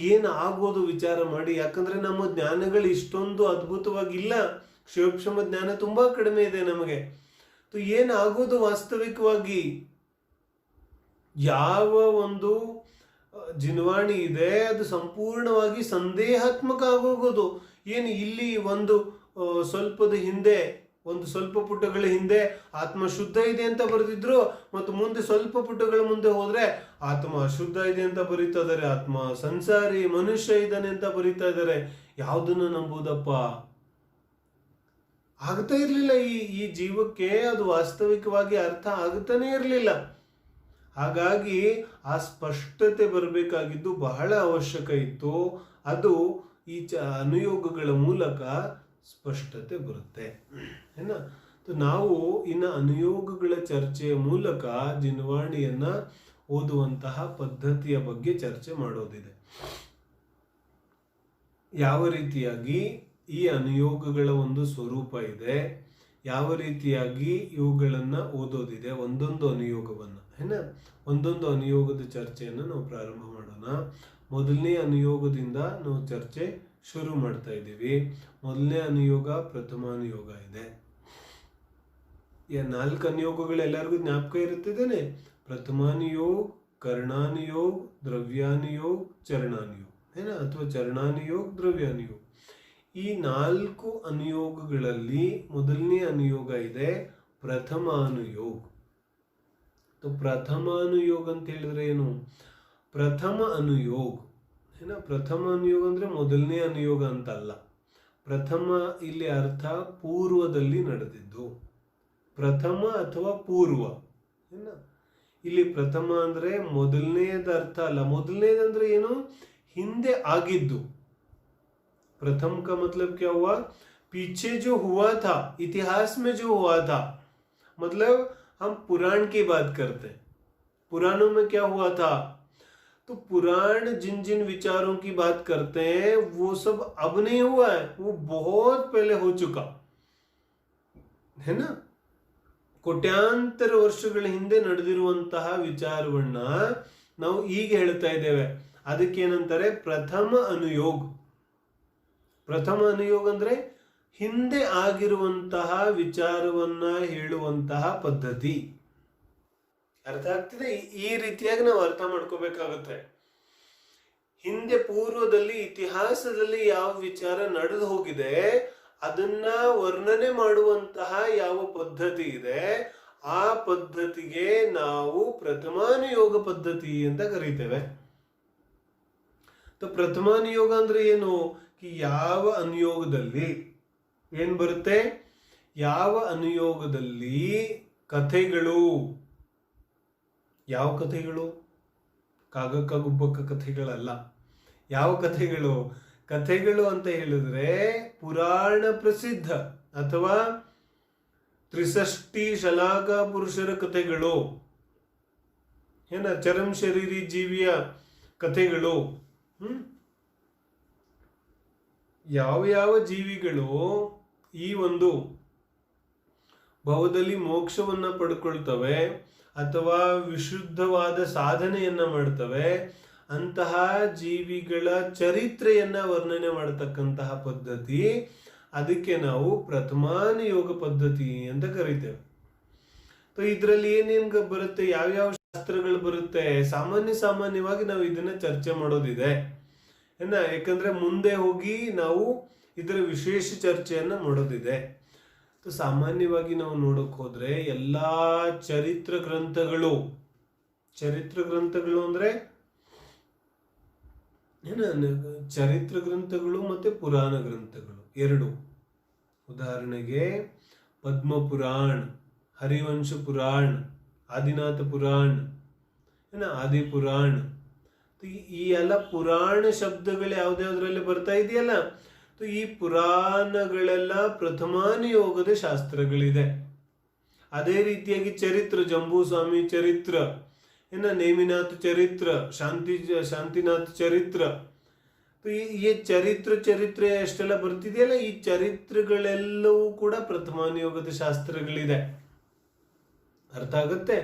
ಏನು ಆಗೋದು ವಿಚಾರ ಮಾಡಿ. ಯಾಕಂದ್ರೆ ನಮ್ಮ ಜ್ಞಾನಗಳು ಇಷ್ಟೊಂದು ಅದ್ಭುತವಾಗಿಲ್ಲ. ಕ್ಷಯೋಕ್ಷಮ ಜ್ಞಾನ ತುಂಬಾ ಕಡಿಮೆ ಇದೆ ನಮಗೆ. ಏನಾಗೋದು ವಾಸ್ತವಿಕವಾಗಿ? ಯಾವ ಒಂದು ಜಿನ್ವಾಣಿ ಇದೆ ಅದು ಸಂಪೂರ್ಣವಾಗಿ ಸಂದೇಹಾತ್ಮಕ ಆಗೋಗೋದು. ಏನು ಇಲ್ಲಿ ಒಂದು ಸ್ವಲ್ಪ ಪುಟಗಳ ಹಿಂದೆ ಆತ್ಮ ಶುದ್ಧ ಇದೆ ಅಂತ ಬರೆದಿದ್ರು, ಮತ್ತು ಮುಂದೆ ಸ್ವಲ್ಪ ಪುಟಗಳ ಮುಂದೆ ಹೋದ್ರೆ ಆತ್ಮ ಅಶುದ್ಧ ಇದೆ ಅಂತ ಬರೀತಾ ಇದ್ದಾರೆ, ಆತ್ಮ ಸಂಸಾರಿ ಮನುಷ್ಯ ಇದ್ದಾನೆ ಅಂತ ಬರೀತಾ ಇದ್ದಾರೆ. ಯಾವುದನ್ನು ನಂಬುದಪ್ಪ? ಆಗ್ತಾ ಇರಲಿಲ್ಲ. ಈ ಜೀವಕ್ಕೆ ಅದು ವಾಸ್ತವಿಕವಾಗಿ ಅರ್ಥ ಆಗ್ತಾನೆ ಇರಲಿಲ್ಲ. ಹಾಗಾಗಿ ಆ ಸ್ಪಷ್ಟತೆ ಬರಬೇಕಾಗಿದ್ದು ಬಹಳ ಅವಶ್ಯಕ ಇತ್ತು. ಅದು ಈ ಅನುಯೋಗಗಳ ಮೂಲಕ ಸ್ಪಷ್ಟತೆ ಬರುತ್ತೆ. ಏನ ನಾವು ಇನ್ನು ಅನುಯೋಗಗಳ ಚರ್ಚೆಯ ಮೂಲಕ ಜಿನವಾಣಿಯನ್ನ ಓದುವಂತಹ ಪದ್ಧತಿಯ ಬಗ್ಗೆ ಚರ್ಚೆ ಮಾಡೋದಿದೆ. ಯಾವ ರೀತಿಯಾಗಿ ಈ ಅನುಯೋಗಗಳ ಒಂದು ಸ್ವರೂಪ ಇದೆ, ಯಾವ ರೀತಿಯಾಗಿ ಇವುಗಳನ್ನು ಓದೋದಿದೆ, ಒಂದೊಂದು ಅನುಯೋಗವನ್ನು ಒಂದೊಂದು ಅನುಯೋಗದ ಚರ್ಚೆಯನ್ನು ನಾವು ಪ್ರಾರಂಭ ಮಾಡೋಣ. ಮೊದಲನೇ ಅನುಯೋಗದಿಂದ ನಾವು ಚರ್ಚೆ ಶುರು ಮಾಡ್ತಾ ಇದ್ದೀವಿ. ಮೊದಲನೇ ಅನುಯೋಗ ಪ್ರಥಮಾನುಯೋಗ ಇದೆ. 4 ಅನುಯೋಗಗಳು ಎಲ್ಲರಿಗೂ ಜ್ಞಾಪಕ ಇರುತ್ತಿದ್ದೇನೆ. ಪ್ರಥಮಾನುಯೋಗ, ಕರ್ಣಾನುಯೋಗ, ದ್ರವ್ಯಾನುಯೋಗ, ಚರಣಾನುಯೋಗ ಅಥವಾ ಚರಣಾನುಯೋಗ, ದ್ರವ್ಯಾನುಯೋಗ. ಈ 4 ಅನುಯೋಗಗಳಲ್ಲಿ ಮೊದಲನೇ ಅನುಯೋಗ ಇದೆ ಪ್ರಥಮಾನುಯೋಗ. ಪ್ರಥಮಾನುಯೋಗ ಅಂತ ಹೇಳಿದ್ರೆ ಏನು? ಪ್ರಥಮ ಅನುಯೋಗ ಪ್ರಥಮ ಅನುಯೋಗ ಅಂದ್ರೆ ಮೊದಲನೇ ಅನುಯೋಗ ಅಂತಲ್ಲ. ಪ್ರಥಮ ಇಲ್ಲಿ ಅರ್ಥ ಪೂರ್ವದಲ್ಲಿ ನಡೆದಿದ್ದು, ಪ್ರಥಮ ಅಥವಾ ಪೂರ್ವ. ಇಲ್ಲಿ ಪ್ರಥಮ ಅಂದ್ರೆ ಮೊದಲನೇದ ಅರ್ಥ ಅಲ್ಲ. ಮೊದಲನೇದಂದ್ರೆ ಏನು? ಹಿಂದೆ ಆಗಿದ್ದು. प्रथम का मतलब क्या हुआ? पीछे जो हुआ था, इतिहास में जो हुआ था. मतलब हम पुराण की बात करते हैं. पुराणों में क्या हुआ था? तो पुराण जिन जिन विचारों की बात करते हैं वो सब अब नहीं हुआ है, वो बहुत पहले हो चुका है ना. ಕೋಟ್ಯಾಂತರ ವರ್ಷಗಳ ಹಿಂದೆ ನಡೆದಿರುವಂತಹ ವಿಚಾರವನ್ನ ನಾವು ಈಗ ಹೇಳ್ತಾ ಇದ್ದೇವೆ. ಅದಕ್ಕೇನಂತಾರೆ? ಪ್ರಥಮ ಅನುಯೋಗ. ಪ್ರಥಮ ಅನುಯೋಗ ಅಂದ್ರೆ ಹಿಂದೆ ಆಗಿರುವಂತಹ ವಿಚಾರವನ್ನ ಹೇಳುವಂತಹ ಪದ್ಧತಿ. ಅರ್ಥ ಆಗ್ತಿದೆ? ಈ ರೀತಿಯಾಗಿ ನಾವು ಅರ್ಥ ಮಾಡ್ಕೋಬೇಕಾಗುತ್ತೆ. ಹಿಂದೆ ಪೂರ್ವದಲ್ಲಿ ಇತಿಹಾಸದಲ್ಲಿ ಯಾವ ವಿಚಾರ ನಡೆದು ಹೋಗಿದೆ ಅದನ್ನ ವರ್ಣನೆ ಮಾಡುವಂತಹ ಯಾವ ಪದ್ಧತಿ ಇದೆ ಆ ಪದ್ಧತಿಗೆ ನಾವು ಪ್ರಥಮಾನುಯೋಗ ಪದ್ಧತಿ ಅಂತ ಕರೀತೇವೆ. ಪ್ರಥಮಾನುಯೋಗ ಅಂದ್ರೆ ಏನು? ಯಾವ ಅನುಯೋಗದಲ್ಲಿ ಏನ್ ಬರುತ್ತೆ? ಯಾವ ಅನುಯೋಗದಲ್ಲಿ ಕಥೆಗಳು, ಯಾವ ಕಥೆಗಳು? ಕಾಗಕ್ಕ ಗುಬ್ಬಕ್ಕ ಕಥೆಗಳಲ್ಲ. ಯಾವ ಕಥೆಗಳು? ಕಥೆಗಳು ಅಂತ ಹೇಳಿದ್ರೆ ಪುರಾಣ ಪ್ರಸಿದ್ಧ ಅಥವಾ ತ್ರಿಷಷ್ಟಿ ಶಲಾಕ ಪುರುಷರ ಕಥೆಗಳು, ಚರಂ ಶರೀರಿ ಜೀವಿಯ ಕಥೆಗಳು. ಯಾವ ಯಾವ ಜೀವಿಗಳು ಈ ಒಂದು ಭವದಲ್ಲಿ ಮೋಕ್ಷವನ್ನ ಪಡ್ಕೊಳ್ತವೆ ಅಥವಾ ವಿಶುದ್ಧವಾದ ಸಾಧನೆಯನ್ನ ಮಾಡ್ತವೆ, ಅಂತಹ ಜೀವಿಗಳ ಚರಿತ್ರೆಯನ್ನ ವರ್ಣನೆ ಮಾಡತಕ್ಕಂತಹ ಪದ್ಧತಿ, ಅದಕ್ಕೆ ನಾವು ಪ್ರಥಮಾನುಯೋಗ ಪದ್ಧತಿ ಅಂತ ಕರಿತೇವೆ. ಇದರಲ್ಲಿ ಏನೇನ್ ಬರುತ್ತೆ, ಯಾವ್ಯಾವ ಶಾಸ್ತ್ರಗಳು ಬರುತ್ತೆ, ಸಾಮಾನ್ಯವಾಗಿ ನಾವು ಇದನ್ನ ಚರ್ಚೆ ಮಾಡೋದಿದೆ. ಯಾಕಂದ್ರೆ ಮುಂದೆ ಹೋಗಿ ನಾವು ಇದರ ವಿಶೇಷ ಚರ್ಚೆಯನ್ನ ಮಾಡೋದಿದೆ. ಸಾಮಾನ್ಯವಾಗಿ ನಾವು ನೋಡಕ್ ಹೋದ್ರೆ ಎಲ್ಲಾ ಚರಿತ್ರ ಗ್ರಂಥಗಳು ಅಂದ್ರೆ ಚರಿತ್ರ ಗ್ರಂಥಗಳು ಮತ್ತೆ ಪುರಾಣ ಗ್ರಂಥಗಳು ಎರಡು. ಉದಾಹರಣೆಗೆ ಪದ್ಮ ಪುರಾಣ, ಹರಿವಂಶ ಪುರಾಣ, ಆದಿನಾಥ ಪುರಾಣ, ಆದಿ ಪುರಾಣ. ಈ ಎಲ್ಲ ಪುರಾಣ ಶಬ್ದಗಳು ಯಾವ್ದ್ಯಾವ್ದ್ರಲ್ಲಿ ಬರ್ತಾ ಇದೆಯಲ್ಲ, ಈ ಪುರಾಣಗಳೆಲ್ಲ ಪ್ರಥಮಾನುಯೋಗದ ಶಾಸ್ತ್ರಗಳಿದೆ. ಅದೇ ರೀತಿಯಾಗಿ ಚರಿತ್ರ, ಜಂಬೂಸ್ವಾಮಿ ಚರಿತ್ರ, ನೇಮಿನಾಥ ಚರಿತ್ರ, ಶಾಂತಿನಾಥ ಚರಿತ್ರ. ಈ ಚರಿತ್ರೆ ಎಷ್ಟೆಲ್ಲ ಬರ್ತಿದೆಯಲ್ಲ, ಈ ಚರಿತ್ರೆಗಳೆಲ್ಲವೂ ಕೂಡ ಪ್ರಥಮಾನುಯೋಗದ ಶಾಸ್ತ್ರಗಳಿದೆ. ಅರ್ಥ ಆಗುತ್ತೆ?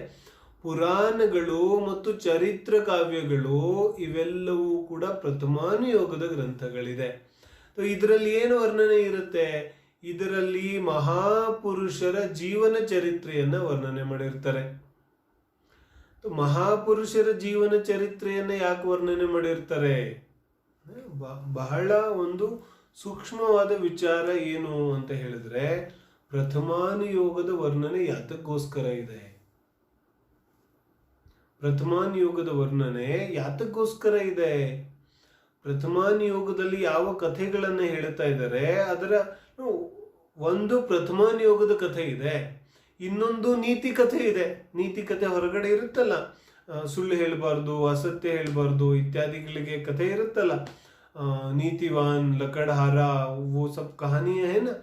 ಪುರಾಣಗಳು ಮತ್ತು ಚರಿತ್ರ ಕಾವ್ಯಗಳು ಇವೆಲ್ಲವೂ ಕೂಡ ಪ್ರಥಮಾನುಯೋಗದ ಗ್ರಂಥಗಳಿದೆ. ಇದರಲ್ಲಿ ಏನು ವರ್ಣನೆ ಇರುತ್ತೆ? ಇದರಲ್ಲಿ ಮಹಾಪುರುಷರ ಜೀವನ ಚರಿತ್ರೆಯನ್ನ ವರ್ಣನೆ ಮಾಡಿರ್ತಾರೆ. ಮಹಾಪುರುಷರ ಜೀವನ ಚರಿತ್ರೆಯನ್ನ ಯಾಕೆ ವರ್ಣನೆ ಮಾಡಿರ್ತಾರೆ? ಬಹಳ ಒಂದು ಸೂಕ್ಷ್ಮವಾದ ವಿಚಾರ ಏನು ಅಂತ ಹೇಳಿದ್ರೆ, ಪ್ರಥಮಾನುಯೋಗದ ವರ್ಣನೆ ಯಾತಕ್ಕೋಸ್ಕರ ಇದೆ? ಪ್ರಥಮಾನುಯೋಗದ ವರ್ಣನೆ ಯಾತಕ್ಕೋಸ್ಕರ ಇದೆ? ಪ್ರಥಮಾನಿಯೋಗದಲ್ಲಿ ಯಾವ ಕಥೆಗಳನ್ನು ಹೇಳ್ತಾ ಇದ್ದಾರೆ, ಅದರ ಒಂದು ಪ್ರಥಮಾನಿಯೋಗದ ಕಥೆ ಇದೆ, ಇನ್ನೊಂದು ನೀತಿ ಕಥೆ ಇದೆ. ನೀತಿ ಕಥೆ ಹೊರಗಡೆ ಇರುತ್ತಲ್ಲ, ಸುಳ್ಳು ಹೇಳಬಾರ್ದು, ಅಸತ್ಯ ಹೇಳಬಾರ್ದು ಇತ್ಯಾದಿಗಳಿಗೆ ಕಥೆ ಇರುತ್ತಲ್ಲ, ನೀತಿವಾನ್ ಲಕಡಹಾರ, वो सब कहानी है ना.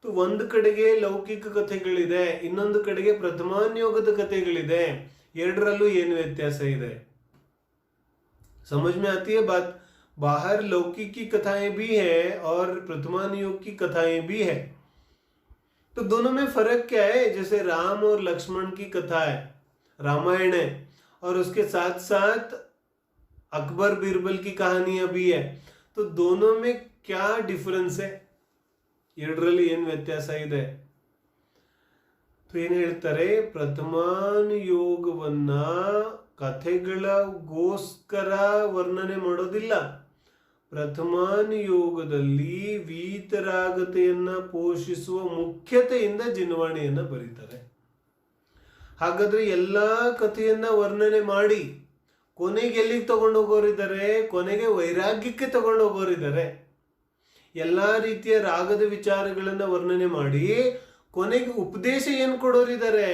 तो ಒಂದು ಕಡೆಗೆ ಲೌಕಿಕ ಕಥೆಗಳಿದೆ, ಇನ್ನೊಂದು ಕಡೆಗೆ ಪ್ರಥಮಾನ್ಯೋಗದ ಕಥೆಗಳಿದೆ. ಎರಡರಲ್ಲೂ ಏನು ವ್ಯತ್ಯಾಸ ಇದೆ? समझ में आती है बात? बाहर लौकिक की कथाएं भी है और प्रथमान्योग की कथाएं भी है. तो दोनों में फर्क क्या है? जैसे राम और लक्ष्मण की कथा है, रामायण है, और उसके साथ साथ अकबर बीरबल की कहानियां भी है. तो दोनों में क्या डिफरेंस है? ಎರಡರಲ್ಲಿ ಏನು ವ್ಯತ್ಯಾಸ ಇದೆ? ಏನು ಹೇಳ್ತಾರೆ, ಪ್ರಥಮಾನುಯೋಗವನ್ನ ಕಥೆಗಳಿಗೋಸ್ಕರ ವರ್ಣನೆ ಮಾಡೋದಿಲ್ಲ. ಪ್ರಥಮಾನುಯೋಗದಲ್ಲಿ ವೀತರಾಗತೆಯನ್ನ ಪೋಷಿಸುವ ಮುಖ್ಯತೆಯಿಂದ ಜಿನವಾಣಿಯನ್ನ ಬರೀತಾರೆ. ಹಾಗಾದ್ರೆ ಎಲ್ಲಾ ಕಥೆಯನ್ನ ವರ್ಣನೆ ಮಾಡಿ ಕೊನೆಗೆ ಎಲ್ಲಿಗೆ ತಗೊಂಡೋಗೋರಿದ್ದಾರೆ? ಕೊನೆಗೆ ವೈರಾಗ್ಯಕ್ಕೆ ತಗೊಂಡೋಗೋರಿದ್ದಾರೆ. ಎಲ್ಲಾ ರೀತಿಯ ರಾಗದ ವಿಚಾರಗಳನ್ನ ವರ್ಣನೆ ಮಾಡಿ ಕೊನೆಗೆ ಉಪದೇಶ ಏನು ಕೊಡೋರಿದ್ದಾರೆ?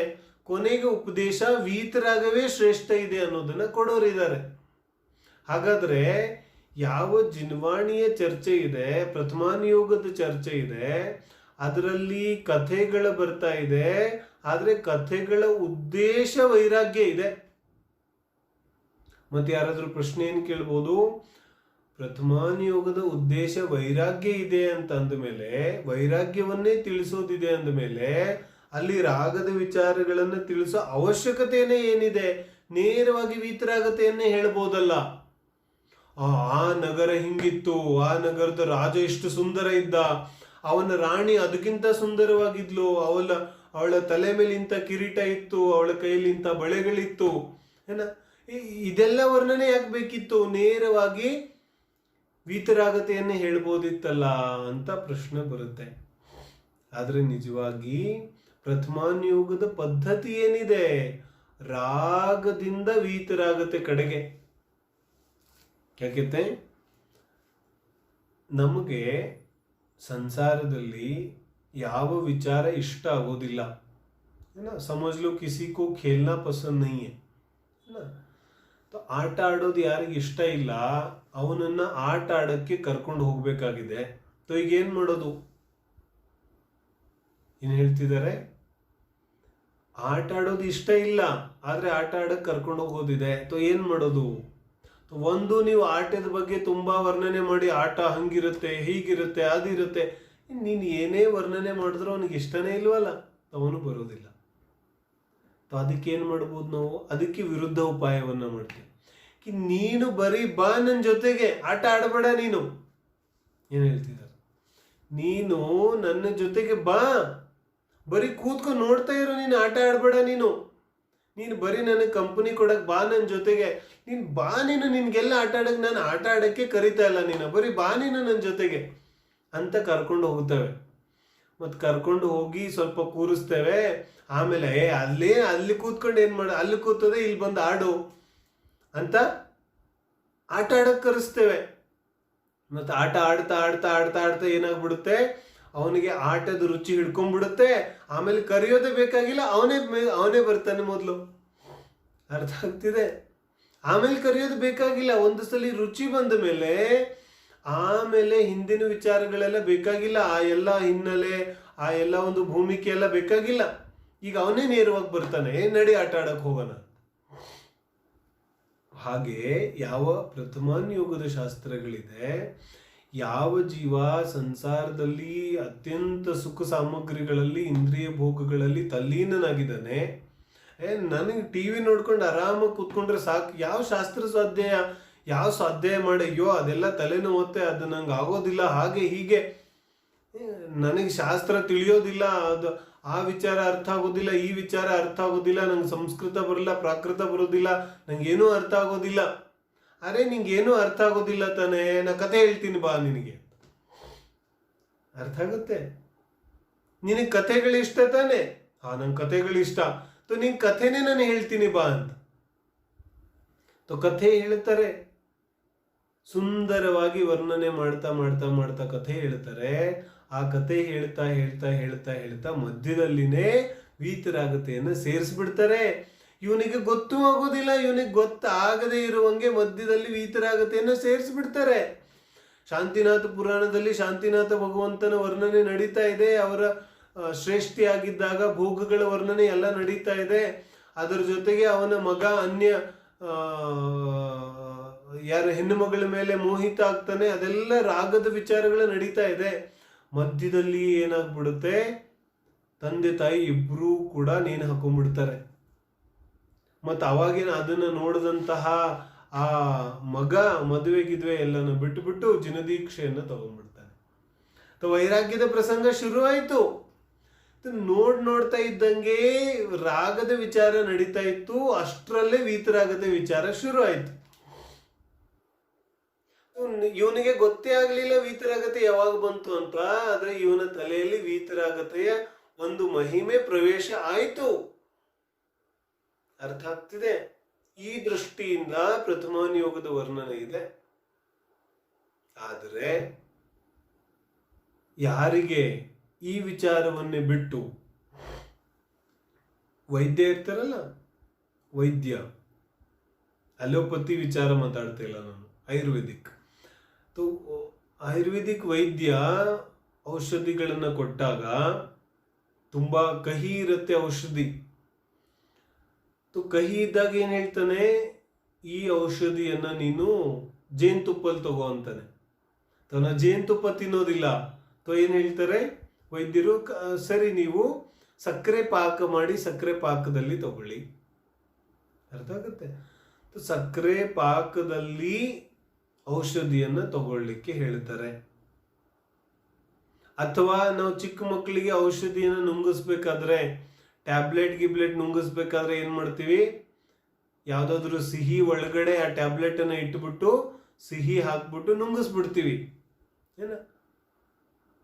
ಕೊನೆಗೆ ಉಪದೇಶ ವೀತರಾಗವೇ ಶ್ರೇಷ್ಠ ಇದೆ ಅನ್ನೋದನ್ನ ಕೊಡೋರಿದ್ದಾರೆ. ಹಾಗಾದ್ರೆ ಯಾವ ಜಿನ್ವಾಣಿಯ ಚರ್ಚೆ ಇದೆ, ಪ್ರಥಮಾನುಯೋಗದ ಚರ್ಚೆ ಇದೆ, ಅದರಲ್ಲಿ ಕಥೆಗಳ ಬರ್ತಾ ಇದೆ, ಆದ್ರೆ ಕಥೆಗಳ ಉದ್ದೇಶ ವೈರಾಗ್ಯ ಇದೆ. ಮತ್ತೆ ಯಾರಾದ್ರೂ ಪ್ರಶ್ನೆ ಏನ್ ಕೇಳ್ಬೋದು? ಪ್ರಥಮಾನುಯೋಗದ ಉದ್ದೇಶ ವೈರಾಗ್ಯ ಇದೆ ಅಂತ ಅಂದಮೇಲೆ, ವೈರಾಗ್ಯವನ್ನೇ ತಿಳಿಸೋದಿದೆ ಅಂದಮೇಲೆ ಅಲ್ಲಿ ರಾಗದ ವಿಚಾರಗಳನ್ನು ತಿಳಿಸೋ ಅವಶ್ಯಕತೆಯೇ ಏನಿದೆ? ನೇರವಾಗಿ ವೀತರಾಗತೆಯನ್ನೇ ಹೇಳ್ಬೋದಲ್ಲ. ಆ ನಗರ ಹಿಂಗಿತ್ತು, ಆ ನಗರದ ರಾಜ ಇಷ್ಟು ಸುಂದರ ಇದ್ದ, ಅವನ ರಾಣಿ ಅದಕ್ಕಿಂತ ಸುಂದರವಾಗಿದ್ಲು, ಅವಳ ತಲೆ ಮೇಲೆ ಇಂಥ ಕಿರೀಟ ಇತ್ತು, ಅವಳ ಕೈಯಲ್ಲಿ ಇಂಥ ಬಳೆಗಳಿತ್ತು, ಏನ ಇದೆಲ್ಲ ವರ್ಣನೆ ಯಾಕಬೇಕಿತ್ತು? ನೇರವಾಗಿ ವೀತರಾಗತೆಯನ್ನೇ ಹೇಳ್ಬೋದಿತ್ತಲ್ಲ ಅಂತ ಪ್ರಶ್ನೆ ಬರುತ್ತೆ. ಆದ್ರೆ ನಿಜವಾಗಿ ಪ್ರಥಮಾನುಯೋಗದ ಪದ್ಧತಿ ಏನಿದೆ? ರಾಗದಿಂದ ವೀತರಾಗತೆ ಕಡೆಗೆ. ಯಾಕೆ? ನಮಗೆ ಸಂಸಾರದಲ್ಲಿ ಯಾವ ವಿಚಾರ ಇಷ್ಟ ಆಗೋದಿಲ್ಲ. ಸಮझ लो किसी को खेलना पसंद नहीं है ना. तो ಆಟ ಆಡೋದು ಯಾರಿಗೆ ಇಷ್ಟ ಇಲ್ಲ, ಅವನನ್ನ ಆಟ ಆಡಕ್ಕೆ ಕರ್ಕೊಂಡು ಹೋಗ್ಬೇಕಾಗಿದೆ. तो ಈಗ ಏನ್ ಮಾಡೋದು? ಏನ್ ಹೇಳ್ತಿದ್ದಾರೆ? ಆಟ ಆಡೋದು ಇಷ್ಟ ಇಲ್ಲ, ಆದ್ರೆ ಆಟ ಆಡಕ್ಕೆ ಕರ್ಕೊಂಡು ಹೋಗೋದಿದೆ. तो ಏನ್ ಮಾಡೋದು? ಒಂದು, ನೀವು ಆಟದ ಬಗ್ಗೆ ತುಂಬಾ ವರ್ಣನೆ ಮಾಡಿ, ಆಟ ಹಂಗಿರುತ್ತೆ, ಹೀಗಿರುತ್ತೆ, ಅದಿರುತ್ತೆ, ನೀನು ಏನೇ ವರ್ಣನೆ ಮಾಡಿದ್ರು ಅವನಿಗೆ ಇಷ್ಟನೇ ಇಲ್ವಲ್ಲ, ಅವನು ಬರೋದಿಲ್ಲ. ಅದಕ್ಕೆ ಏನ್ ಮಾಡ್ಬೋದು ನಾವು? ಅದಕ್ಕೆ ವಿರುದ್ಧ ಉಪಾಯವನ್ನ ಮಾಡ್ತೀವಿ. ನೀನು ಬರೀ ಬಾ ನನ್ನ ಜೊತೆಗೆ, ಆಟ ಆಡಬೇಡ. ನೀನು ಏನ್ ಹೇಳ್ತಿದ್ದಾರೆ? ನೀನು ನನ್ನ ಜೊತೆಗೆ ಬಾ, ಬರೀ ಕೂತ್ಕೊಂಡು ನೋಡ್ತಾ ಇರೋ, ನೀನು ಆಟ ಆಡಬೇಡ. ನೀನು ಬರೀ ನನಗೆ ಕಂಪನಿ ಕೊಡಕ್ ಬಾ ನನ್ನ ಜೊತೆಗೆ. ನೀನು ಬಾ, ನಿನ್ಗೆಲ್ಲ ಆಟ ಆಡಕ್ ನಾನು ಆಟ ಆಡಕ್ಕೆ ಕರಿತಾ ಇಲ್ಲ, ನೀನು ಬರೀ ಬಾ ನನ್ನ ಜೊತೆಗೆ ಅಂತ ಕರ್ಕೊಂಡು ಹೋಗ್ತೇವೆ. ಮತ್ ಕರ್ಕೊಂಡು ಹೋಗಿ ಸ್ವಲ್ಪ ಕೂರಿಸ್ತೇವೆ. ಆಮೇಲೆ ಅಲ್ಲಿ ಕೂತ್ಕೊಂಡು ಏನ್ ಮಾಡ, ಅಲ್ಲಿ ಕೂತದೆ, ಇಲ್ಲಿ ಬಂದು ಆಡು ಅಂತ ಆಟ ಆಡಕ್ ಕರೆಸ್ತೇವೆ. ಮತ್ತೆ ಆಟ ಆಡ್ತಾ ಆಡ್ತಾ ಆಡ್ತಾ ಆಡ್ತಾ ಏನಾಗ್ಬಿಡುತ್ತೆ, ಅವನಿಗೆ ಆಟದ ರುಚಿ ಹಿಡ್ಕೊಂಡ್ಬಿಡುತ್ತೆ. ಆಮೇಲೆ ಕರೆಯೋದೇ ಬೇಕಾಗಿಲ್ಲ, ಅವನೇ ಬರ್ತಾನೆ ಮೊದಲು. ಅರ್ಥ ಆಗ್ತಿದೆ? ಆಮೇಲೆ ಕರೆಯೋದು ಬೇಕಾಗಿಲ್ಲ. ಒಂದು ಸಲ ರುಚಿ ಬಂದ ಮೇಲೆ ಆಮೇಲೆ ಹಿಂದಿನ ವಿಚಾರಗಳೆಲ್ಲ ಬೇಕಾಗಿಲ್ಲ. ಆ ಎಲ್ಲ ಹಿನ್ನೆಲೆ, ಆ ಎಲ್ಲ ಒಂದು ಭೂಮಿಕೆ ಎಲ್ಲ ಬೇಕಾಗಿಲ್ಲ. ಈಗ ಅವನೇ ನೇರವಾಗಿ ಬರ್ತಾನೆ, ನಡಿ ಆಟ ಆಡಕ್ ಹೋಗೋಣ. ಹಾಗೆ ಯಾವ ಪ್ರಥಮಾನುಯೋಗದ ಶಾಸ್ತ್ರಗಳಿದೆ, ಯಾವ ಜೀವ ಸಂಸಾರದಲ್ಲಿ ಅತ್ಯಂತ ಸುಖ ಸಾಮಗ್ರಿಗಳಲ್ಲಿ, ಇಂದ್ರಿಯ ಭೋಗಗಳಲ್ಲಿ ತಲ್ಲೀನನಾಗಿದ್ದಾನೆ, ನನಗೆ ಟಿವಿ ನೋಡ್ಕೊಂಡು ಆರಾಮಾಗಿ ಕೂತ್ಕೊಂಡ್ರೆ ಸಾಕು, ಯಾವ ಶಾಸ್ತ್ರ ಸ್ವಾಧ್ಯಾಯ, ಯಾವ ಸ್ವಾಧ್ಯಾಯ ಮಾಡಿ, ಅಯ್ಯೋ ಅದೆಲ್ಲ ತಲೆನೋವುತ್ತೆ, ಅದು ನಂಗೆ ಆಗೋದಿಲ್ಲ, ಹಾಗೆ ಹೀಗೆ, ನನಗೆ ಶಾಸ್ತ್ರ ತಿಳಿಯೋದಿಲ್ಲ, ಅದು ಆ ವಿಚಾರ ಅರ್ಥ ಆಗೋದಿಲ್ಲ, ಈ ವಿಚಾರ ಅರ್ಥ ಆಗೋದಿಲ್ಲ, ನಂಗೆ ಸಂಸ್ಕೃತ ಬರಲ್ಲ, ಪ್ರಾಕೃತ ಬರೋದಿಲ್ಲ, ನಂಗೇನೂ ಅರ್ಥ ಆಗೋದಿಲ್ಲ. ಅರೆ ನಿಂಗೇನು ಅರ್ಥ ಆಗೋದಿಲ್ಲ ತಾನೆ, ನಾ ಕತೆ ಹೇಳ್ತೀನಿ ಬಾ, ನಿನಗೆ ಅರ್ಥ ಆಗುತ್ತೆ. ನಿನಗೆ ಕಥೆಗಳು ಇಷ್ಟ ತಾನೆ? ನಂಗೆ ಕಥೆಗಳು ಇಷ್ಟ. ನಿನ್ ಕಥೆನೇ ನಾನು ಹೇಳ್ತೀನಿ ಬಾ ಅಂತ. ಕಥೆ ಹೇಳ್ತಾರೆ. ಸುಂದರವಾಗಿ ವರ್ಣನೆ ಮಾಡ್ತಾ ಮಾಡ್ತಾ ಮಾಡ್ತಾ ಕಥೆ ಹೇಳ್ತಾರೆ. ಆ ಕಥೆ ಹೇಳ್ತಾ ಹೇಳ್ತಾ ಹೇಳ್ತಾ ಹೇಳ್ತಾ ಮಧ್ಯದಲ್ಲಿನೇ ವೀತರಾಗತೆಯನ್ನು ಸೇರಿಸ್ಬಿಡ್ತಾರೆ. ಇವನಿಗೆ ಗೊತ್ತೂ ಆಗೋದಿಲ್ಲ, ಇವನಿಗೆ ಗೊತ್ತಾಗದೇ ಇರುವಂಗೆ ಮಧ್ಯದಲ್ಲಿ ವೀತರಾಗತೆಯನ್ನು ಸೇರಿಸ್ಬಿಡ್ತಾರೆ. ಶಾಂತಿನಾಥ ಪುರಾಣದಲ್ಲಿ ಶಾಂತಿನಾಥ ಭಗವಂತನ ವರ್ಣನೆ ನಡೀತಾ ಇದೆ. ಅವರ ಶ್ರೇಷ್ಠಿಯಾಗಿದ್ದಾಗ ಭೋಗಗಳ ವರ್ಣನೆ ಎಲ್ಲ ನಡೀತಾ ಇದೆ. ಅದರ ಜೊತೆಗೆ ಅವನ ಮಗ ಅನ್ಯ ಯಾರ ಹೆಣ್ಣು ಮಗಳ ಮೇಲೆ ಮೋಹಿತ ಆಗ್ತಾನೆ. ಅದೆಲ್ಲ ರಾಗದ ವಿಚಾರಗಳು ನಡೀತಾ ಇದೆ. ಮಧ್ಯದಲ್ಲಿ ಏನಾಗ್ಬಿಡುತ್ತೆ, ತಂದೆ ತಾಯಿ ಇಬ್ರು ಕೂಡ ನೇಣು ಹಾಕೊಂಡ್ಬಿಡ್ತಾರೆ. ಮತ್ತು ಅವಾಗಿನ ಅದನ್ನ ನೋಡಿದಂತಹ ಆ ಮಗ ಮದುವೆ ಎಲ್ಲನ ಬಿಟ್ಟು ಜಿನದೀಕ್ಷೆಯನ್ನು ತಗೊಂಡ್ಬಿಡ್ತಾನೆ. ವೈರಾಗ್ಯದ ಪ್ರಸಂಗ ಶುರುವಾಯಿತು. ನೋಡ್ತಾ ಇದ್ದಂಗೆ ರಾಗದ ವಿಚಾರ ನಡೀತಾ ಇತ್ತು. ಅಷ್ಟರಲ್ಲೇ ವೀತರಾಗದ ವಿಚಾರ ಶುರು ಆಯ್ತು. ಇವನಿಗೆ ಗೊತ್ತೇ ಆಗ್ಲಿಲ್ಲ ವೀತರಾಗತೆ ಯಾವಾಗ ಬಂತು ಅಂತ. ಆದ್ರೆ ಇವನ ತಲೆಯಲ್ಲಿ ವೀತರಾಗತೆಯ ಒಂದು ಮಹಿಮೆ ಪ್ರವೇಶ ಆಯ್ತು. ಅರ್ಥ ಆಗ್ತಿದೆ? ಈ ದೃಷ್ಟಿಯಿಂದ ಪ್ರಥಮಾನುಯೋಗದ ವರ್ಣನೆ ಇದೆ. ಆದರೆ ಯಾರಿಗೆ ಈ ವಿಚಾರವನ್ನೇ ಬಿಟ್ಟು ವೈದ್ಯ ಇರ್ತಾರಲ್ಲ, ವೈದ್ಯ, ಅಲೋಪತಿ ವಿಚಾರ ಮಾತಾಡ್ತಾ ಇಲ್ಲ ನಾನು, ಆಯುರ್ವೇದಿಕ್ ವೈದ್ಯ ಔಷಧಿಗಳನ್ನು ಕೊಟ್ಟಾಗ ತುಂಬಾ ಕಹಿ ಇರುತ್ತೆ ಔಷಧಿ. ಕಹಿ ಇದ್ದಾಗ ಏನ್ ಹೇಳ್ತಾನೆ, ಈ ಔಷಧಿಯನ್ನ ನೀನು ಜೇನುತುಪ್ಪಲ್ಲಿ ತಗೋ ಅಂತಾನೆ. ತನ್ನ ಜೇನುತುಪ್ಪ ತಿನ್ನೋದಿಲ್ಲ. ಏನ್ ಹೇಳ್ತಾರೆ ವೈದ್ಯರು, ಸರಿ ನೀವು ಸಕ್ಕರೆ ಪಾಕ ಮಾಡಿ ಸಕ್ಕರೆ ಪಾಕದಲ್ಲಿ ತಗೊಳ್ಳಿ. ಅರ್ಥ ಆಗುತ್ತೆ? ಸಕ್ಕರೆ ಪಾಕದಲ್ಲಿ ಔಷಧಿಯನ್ನ ತಗೊಳ್ಳಿಕ್ಕೆ ಹೇಳ್ತಾರೆ. ಅಥವಾ ನಾವು ಚಿಕ್ಕ ಮಕ್ಕಳಿಗೆ ಔಷಧಿಯನ್ನ ನುಂಗಿಸ್ಬೇಕಾದ್ರೆ, ಟ್ಯಾಬ್ಲೆಟ್ ನುಂಗಿಸ್ಬೇಕಾದ್ರೆ ಏನ್ ಮಾಡ್ತೀವಿ, ಯಾವ್ದಾದ್ರು ಸಿಹಿ ಒಳಗಡೆ ಆ ಟ್ಯಾಬ್ಲೆಟ್ ಅನ್ನ ಇಟ್ಬಿಟ್ಟು ಸಿಹಿ ಹಾಕ್ಬಿಟ್ಟು ನುಂಗಿಸ್ಬಿಡ್ತೀವಿ ಏನ.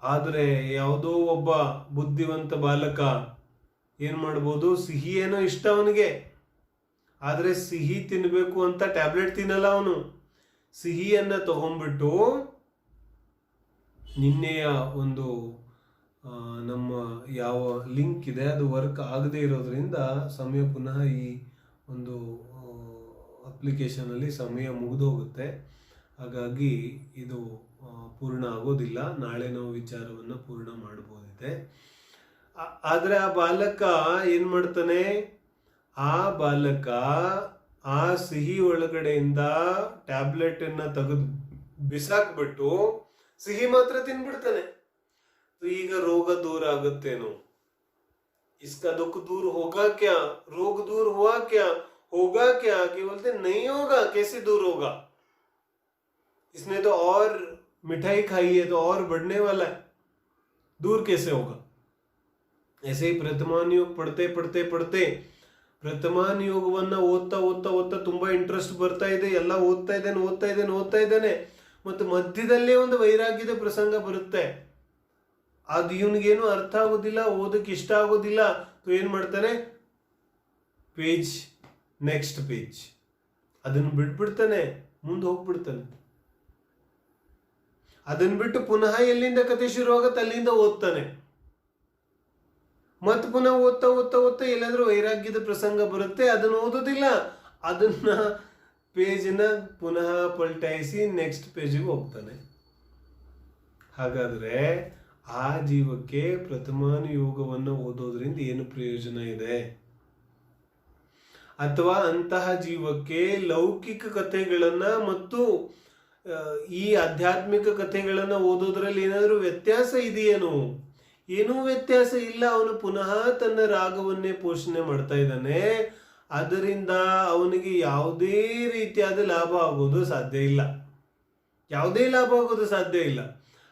ಆದ್ರೆ ಯಾವುದೋ ಒಬ್ಬ ಬುದ್ಧಿವಂತ ಬಾಲಕ ಏನ್ ಮಾಡ್ಬೋದು, ಸಿಹಿ ಏನೋ ಇಷ್ಟ ಅವನಿಗೆ, ಆದ್ರೆ ಸಿಹಿ ತಿನ್ಬೇಕು ಅಂತ ಟ್ಯಾಬ್ಲೆಟ್ ತಿನ್ನಲ್ಲ ಅವನು. ಸಿಹಿಯನ್ನ ತಗೊಂಡ್ಬಿಟ್ಟು ನಿನ್ನೆಯ ಒಂದು ನಮ್ಮ ಯಾವ ಲಿಂಕ್ ಇದೆ ಅದು ವರ್ಕ್ ಆಗದೆ ಇರೋದ್ರಿಂದ ಸಮಯ ಪುನಃ ಈ ಒಂದು ಅಪ್ಲಿಕೇಶನಲ್ಲಿ ಸಮಯ ಮುಗಿದೋಗುತ್ತೆ. ಹಾಗಾಗಿ ಇದು ಪೂರ್ಣ ಆಗೋದಿಲ್ಲ. ನಾಳೆ ನಾವು ವಿಚಾರವನ್ನು ಪೂರ್ಣ ಮಾಡಬಹುದಿದೆ. ಆದರೆ ಆ ಬಾಲಕ ಏನು ಮಾಡ್ತಾನೆ, ಆ ಬಾಲಕ ಆ ಸಿಹಿ ಒಳಗಡೆಯಿಂದ ಟ್ಯಾಬ್ಲೆಟನ್ನು ತೆಗೆದು ಬಿಸಾಕ್ಬಿಟ್ಟು ಸಿಹಿ ಮಾತ್ರ ತಿನ್ಬಿಡ್ತಾನೆ. ಈಗ ರೋಗ दूर आगुत्तेनो, इसका दुख दूर होगा क्या, रोग दूर हुआ क्या, होगा क्या, कि बोलते नहीं होगा, कैसे दूर होगा, इसने तो और मिठाई खाई है तो और बढ़ने वाला है, दूर कैसे होगा. ऐसे ही प्रथमान योग पढ़ते पढ़ते पढ़ते ಪ್ರಥಮಾನ್ ಯೋಗವನ್ನ ಓದ್ತಾ ಓದ್ತಾ ಓದ್ತಾ ತುಂಬಾ ಇಂಟ್ರೆಸ್ಟ್ ಬರ್ತಾ ಇದೆ. ಎಲ್ಲ ಓದ್ತಾ ಇದ್ದೇನೆ. ಮತ್ತು ಮಧ್ಯದಲ್ಲೇ ಒಂದು ವೈರಾಗ್ಯದ ಪ್ರಸಂಗ ಬರುತ್ತೆ. ಅದು ಇವನಿಗೇನು ಅರ್ಥ ಆಗೋದಿಲ್ಲ, ಓದಕ್ಕೆ ಇಷ್ಟ ಆಗೋದಿಲ್ಲ. ಏನ್ ಮಾಡ್ತಾನೆ, ಪೇಜ್ ನೆಕ್ಸ್ಟ್ ಪೇಜ್ ಅದನ್ನು ಬಿಟ್ಬಿಡ್ತಾನೆ, ಮುಂದೆ ಹೋಗ್ಬಿಡ್ತಾನೆ. ಅದನ್ನು ಬಿಟ್ಟು ಪುನಃ ಎಲ್ಲಿಂದ ಕತೆ ಶುರುವಾಗತ್ತೆ ಅಲ್ಲಿಂದ ಓದ್ತಾನೆ. ಮತ್ ಪುನಃ ಓದ್ತಾ ಓದ್ತಾ ಓದ್ತಾ ಎಲ್ಲಾದ್ರೂ ವೈರಾಗ್ಯದ ಪ್ರಸಂಗ ಬರುತ್ತೆ, ಅದನ್ನು ಓದೋದಿಲ್ಲ. ಅದನ್ನ ಪೇಜ್ನ ಪುನಃ ಪಲ್ಟಾಯಿಸಿ ನೆಕ್ಸ್ಟ್ ಪೇಜಿಗೆ ಹೋಗ್ತಾನೆ. ಹಾಗಾದ್ರೆ ಆ ಜೀವಕ್ಕೆ ಪ್ರಥಮಾನುಯೋಗವನ್ನು ಓದೋದ್ರಿಂದ ಏನು ಪ್ರಯೋಜನ ಇದೆ? ಅಥವಾ ಅಂತಹ ಜೀವಕ್ಕೆ ಲೌಕಿಕ ಕಥೆಗಳನ್ನ ಮತ್ತು ಈ ಆಧ್ಯಾತ್ಮಿಕ ಕಥೆಗಳನ್ನ ಓದೋದ್ರಲ್ಲಿ ಏನಾದರೂ ವ್ಯತ್ಯಾಸ ಇದೆಯೇನು? ಏನೂ ವ್ಯತ್ಯಾಸ ಇಲ್ಲ. ಅವನು ಪುನಃ ತನ್ನ ರಾಗವನ್ನೇ ಪೋಷಣೆ ಮಾಡ್ತಾ ಇದ್ದಾನೆ. ಅದರಿಂದ ಅವನಿಗೆ ಯಾವುದೇ ರೀತಿಯಾದ ಲಾಭ ಆಗೋದು ಸಾಧ್ಯ ಇಲ್ಲ.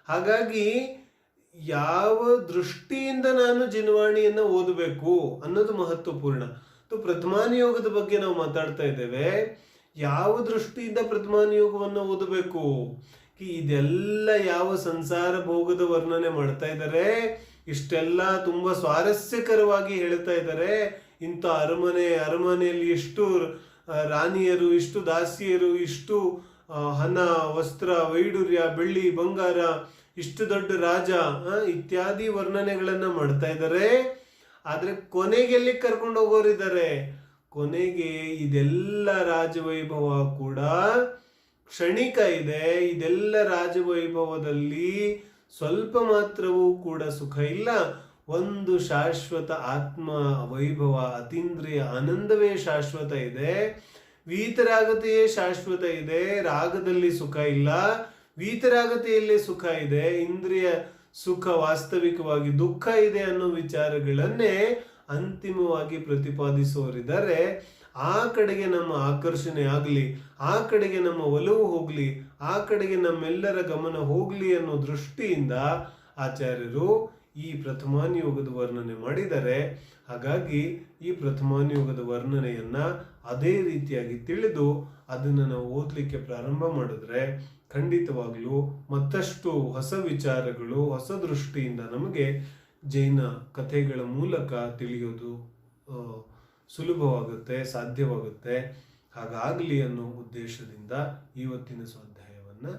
ಹಾಗಾಗಿ ಯಾವ ದೃಷ್ಟಿಯಿಂದ ನಾನು ಜಿನವಾಣಿಯನ್ನು ಓದಬೇಕು ಅನ್ನೋದು ಮಹತ್ವಪೂರ್ಣ. ಪ್ರಥಮಾನುಯೋಗದ ಬಗ್ಗೆ ನಾವು ಮಾತಾಡ್ತಾ ಇದ್ದೇವೆ. ಯಾವ ದೃಷ್ಟಿಯಿಂದ ಪ್ರಥಮಾನುಯೋಗವನ್ನು ಓದಬೇಕು? ಇದೆಲ್ಲ ಯಾವ ಸಂಸಾರ ಭೋಗದ ವರ್ಣನೆ ಮಾಡ್ತಾ ಇದ್ದಾರೆ, ಇಷ್ಟೆಲ್ಲ ತುಂಬಾ ಸ್ವಾರಸ್ಯಕರವಾಗಿ ಹೇಳ್ತಾ ಇದ್ದಾರೆ. ಇಂಥ ಅರಮನೆಯಲ್ಲಿ ಇಷ್ಟು ರಾಣಿಯರು, ಇಷ್ಟು ದಾಸಿಯರು, ಇಷ್ಟು ಹಣ, ವಸ್ತ್ರ, ವೈಡೂರ್ಯ, ಬೆಳ್ಳಿ, ಬಂಗಾರ, ಇಷ್ಟು ದೊಡ್ಡ ರಾಜ ಇತ್ಯಾದಿ ವರ್ಣನೆಗಳನ್ನ ಮಾಡ್ತಾ ಇದ್ದಾರೆ. ಆದ್ರೆ ಕೊನೆಗೆ ಎಲ್ಲಿ ಕರ್ಕೊಂಡು ಹೋಗೋರಿದ್ದಾರೆ? ಕೊನೆಗೆ ಇದೆಲ್ಲ ರಾಜವೈಭವ ಕೂಡ ಕ್ಷಣಿಕ ಇದೆ. ಇದೆಲ್ಲ ರಾಜವೈಭವದಲ್ಲಿ ಸ್ವಲ್ಪ ಮಾತ್ರವೂ ಕೂಡ ಸುಖ ಇಲ್ಲ. ಒಂದು ಶಾಶ್ವತ ಆತ್ಮ ವೈಭವ, ಅತೀಂದ್ರಿಯ ಆನಂದವೇ ಶಾಶ್ವತ ಇದೆ. ವೀತರಾಗತೆಯೇ ಶಾಶ್ವತ ಇದೆ. ರಾಗದಲ್ಲಿ ಸುಖ ಇಲ್ಲ, ವೀತರಾಗತೆಯಲ್ಲೇ ಸುಖ ಇದೆ. ಇಂದ್ರಿಯ ಸುಖ ವಾಸ್ತವಿಕವಾಗಿ ದುಃಖ ಇದೆ ಅನ್ನೋ ವಿಚಾರಗಳನ್ನೇ ಅಂತಿಮವಾಗಿ ಪ್ರತಿಪಾದಿಸುವರಿದ್ದಾರೆ. ಆ ಕಡೆಗೆ ನಮ್ಮ ಆಕರ್ಷಣೆ ಆಗಲಿ, ಆ ಕಡೆಗೆ ನಮ್ಮ ಒಲವು ಹೋಗ್ಲಿ, ಆ ಕಡೆಗೆ ನಮ್ಮೆಲ್ಲರ ಗಮನ ಹೋಗ್ಲಿ ಅನ್ನೋ ದೃಷ್ಟಿಯಿಂದ ಆಚಾರ್ಯರು ಈ ಪ್ರಥಮಾನಿಯೋಗದ ವರ್ಣನೆ ಮಾಡಿದ್ದಾರೆ. ಹಾಗಾಗಿ ಈ ಪ್ರಥಮಾನಿಯೋಗದ ವರ್ಣನೆಯನ್ನ ಅದೇ ರೀತಿಯಾಗಿ ತಿಳಿದು ಅದನ್ನು ನಾವು ಓದಲಿಕ್ಕೆ ಪ್ರಾರಂಭ ಮಾಡಿದ್ರೆ ಖಂಡಿತವಾಗ್ಲೂ ಮತ್ತಷ್ಟು ಹೊಸ ವಿಚಾರಗಳು, ಹೊಸ ದೃಷ್ಟಿಯಿಂದ ನಮಗೆ ಜೈನ ಕಥೆಗಳ ಮೂಲಕ ತಿಳಿಯೋದು ಸುಲಭವಾಗುತ್ತೆ, ಸಾಧ್ಯವಾಗುತ್ತೆ. ಹಾಗಾಗಲಿ ಅನ್ನೋ ಉದ್ದೇಶದಿಂದ ಇವತ್ತಿನ ಸ್ವಾಧ್ಯಾಯವನ್ನು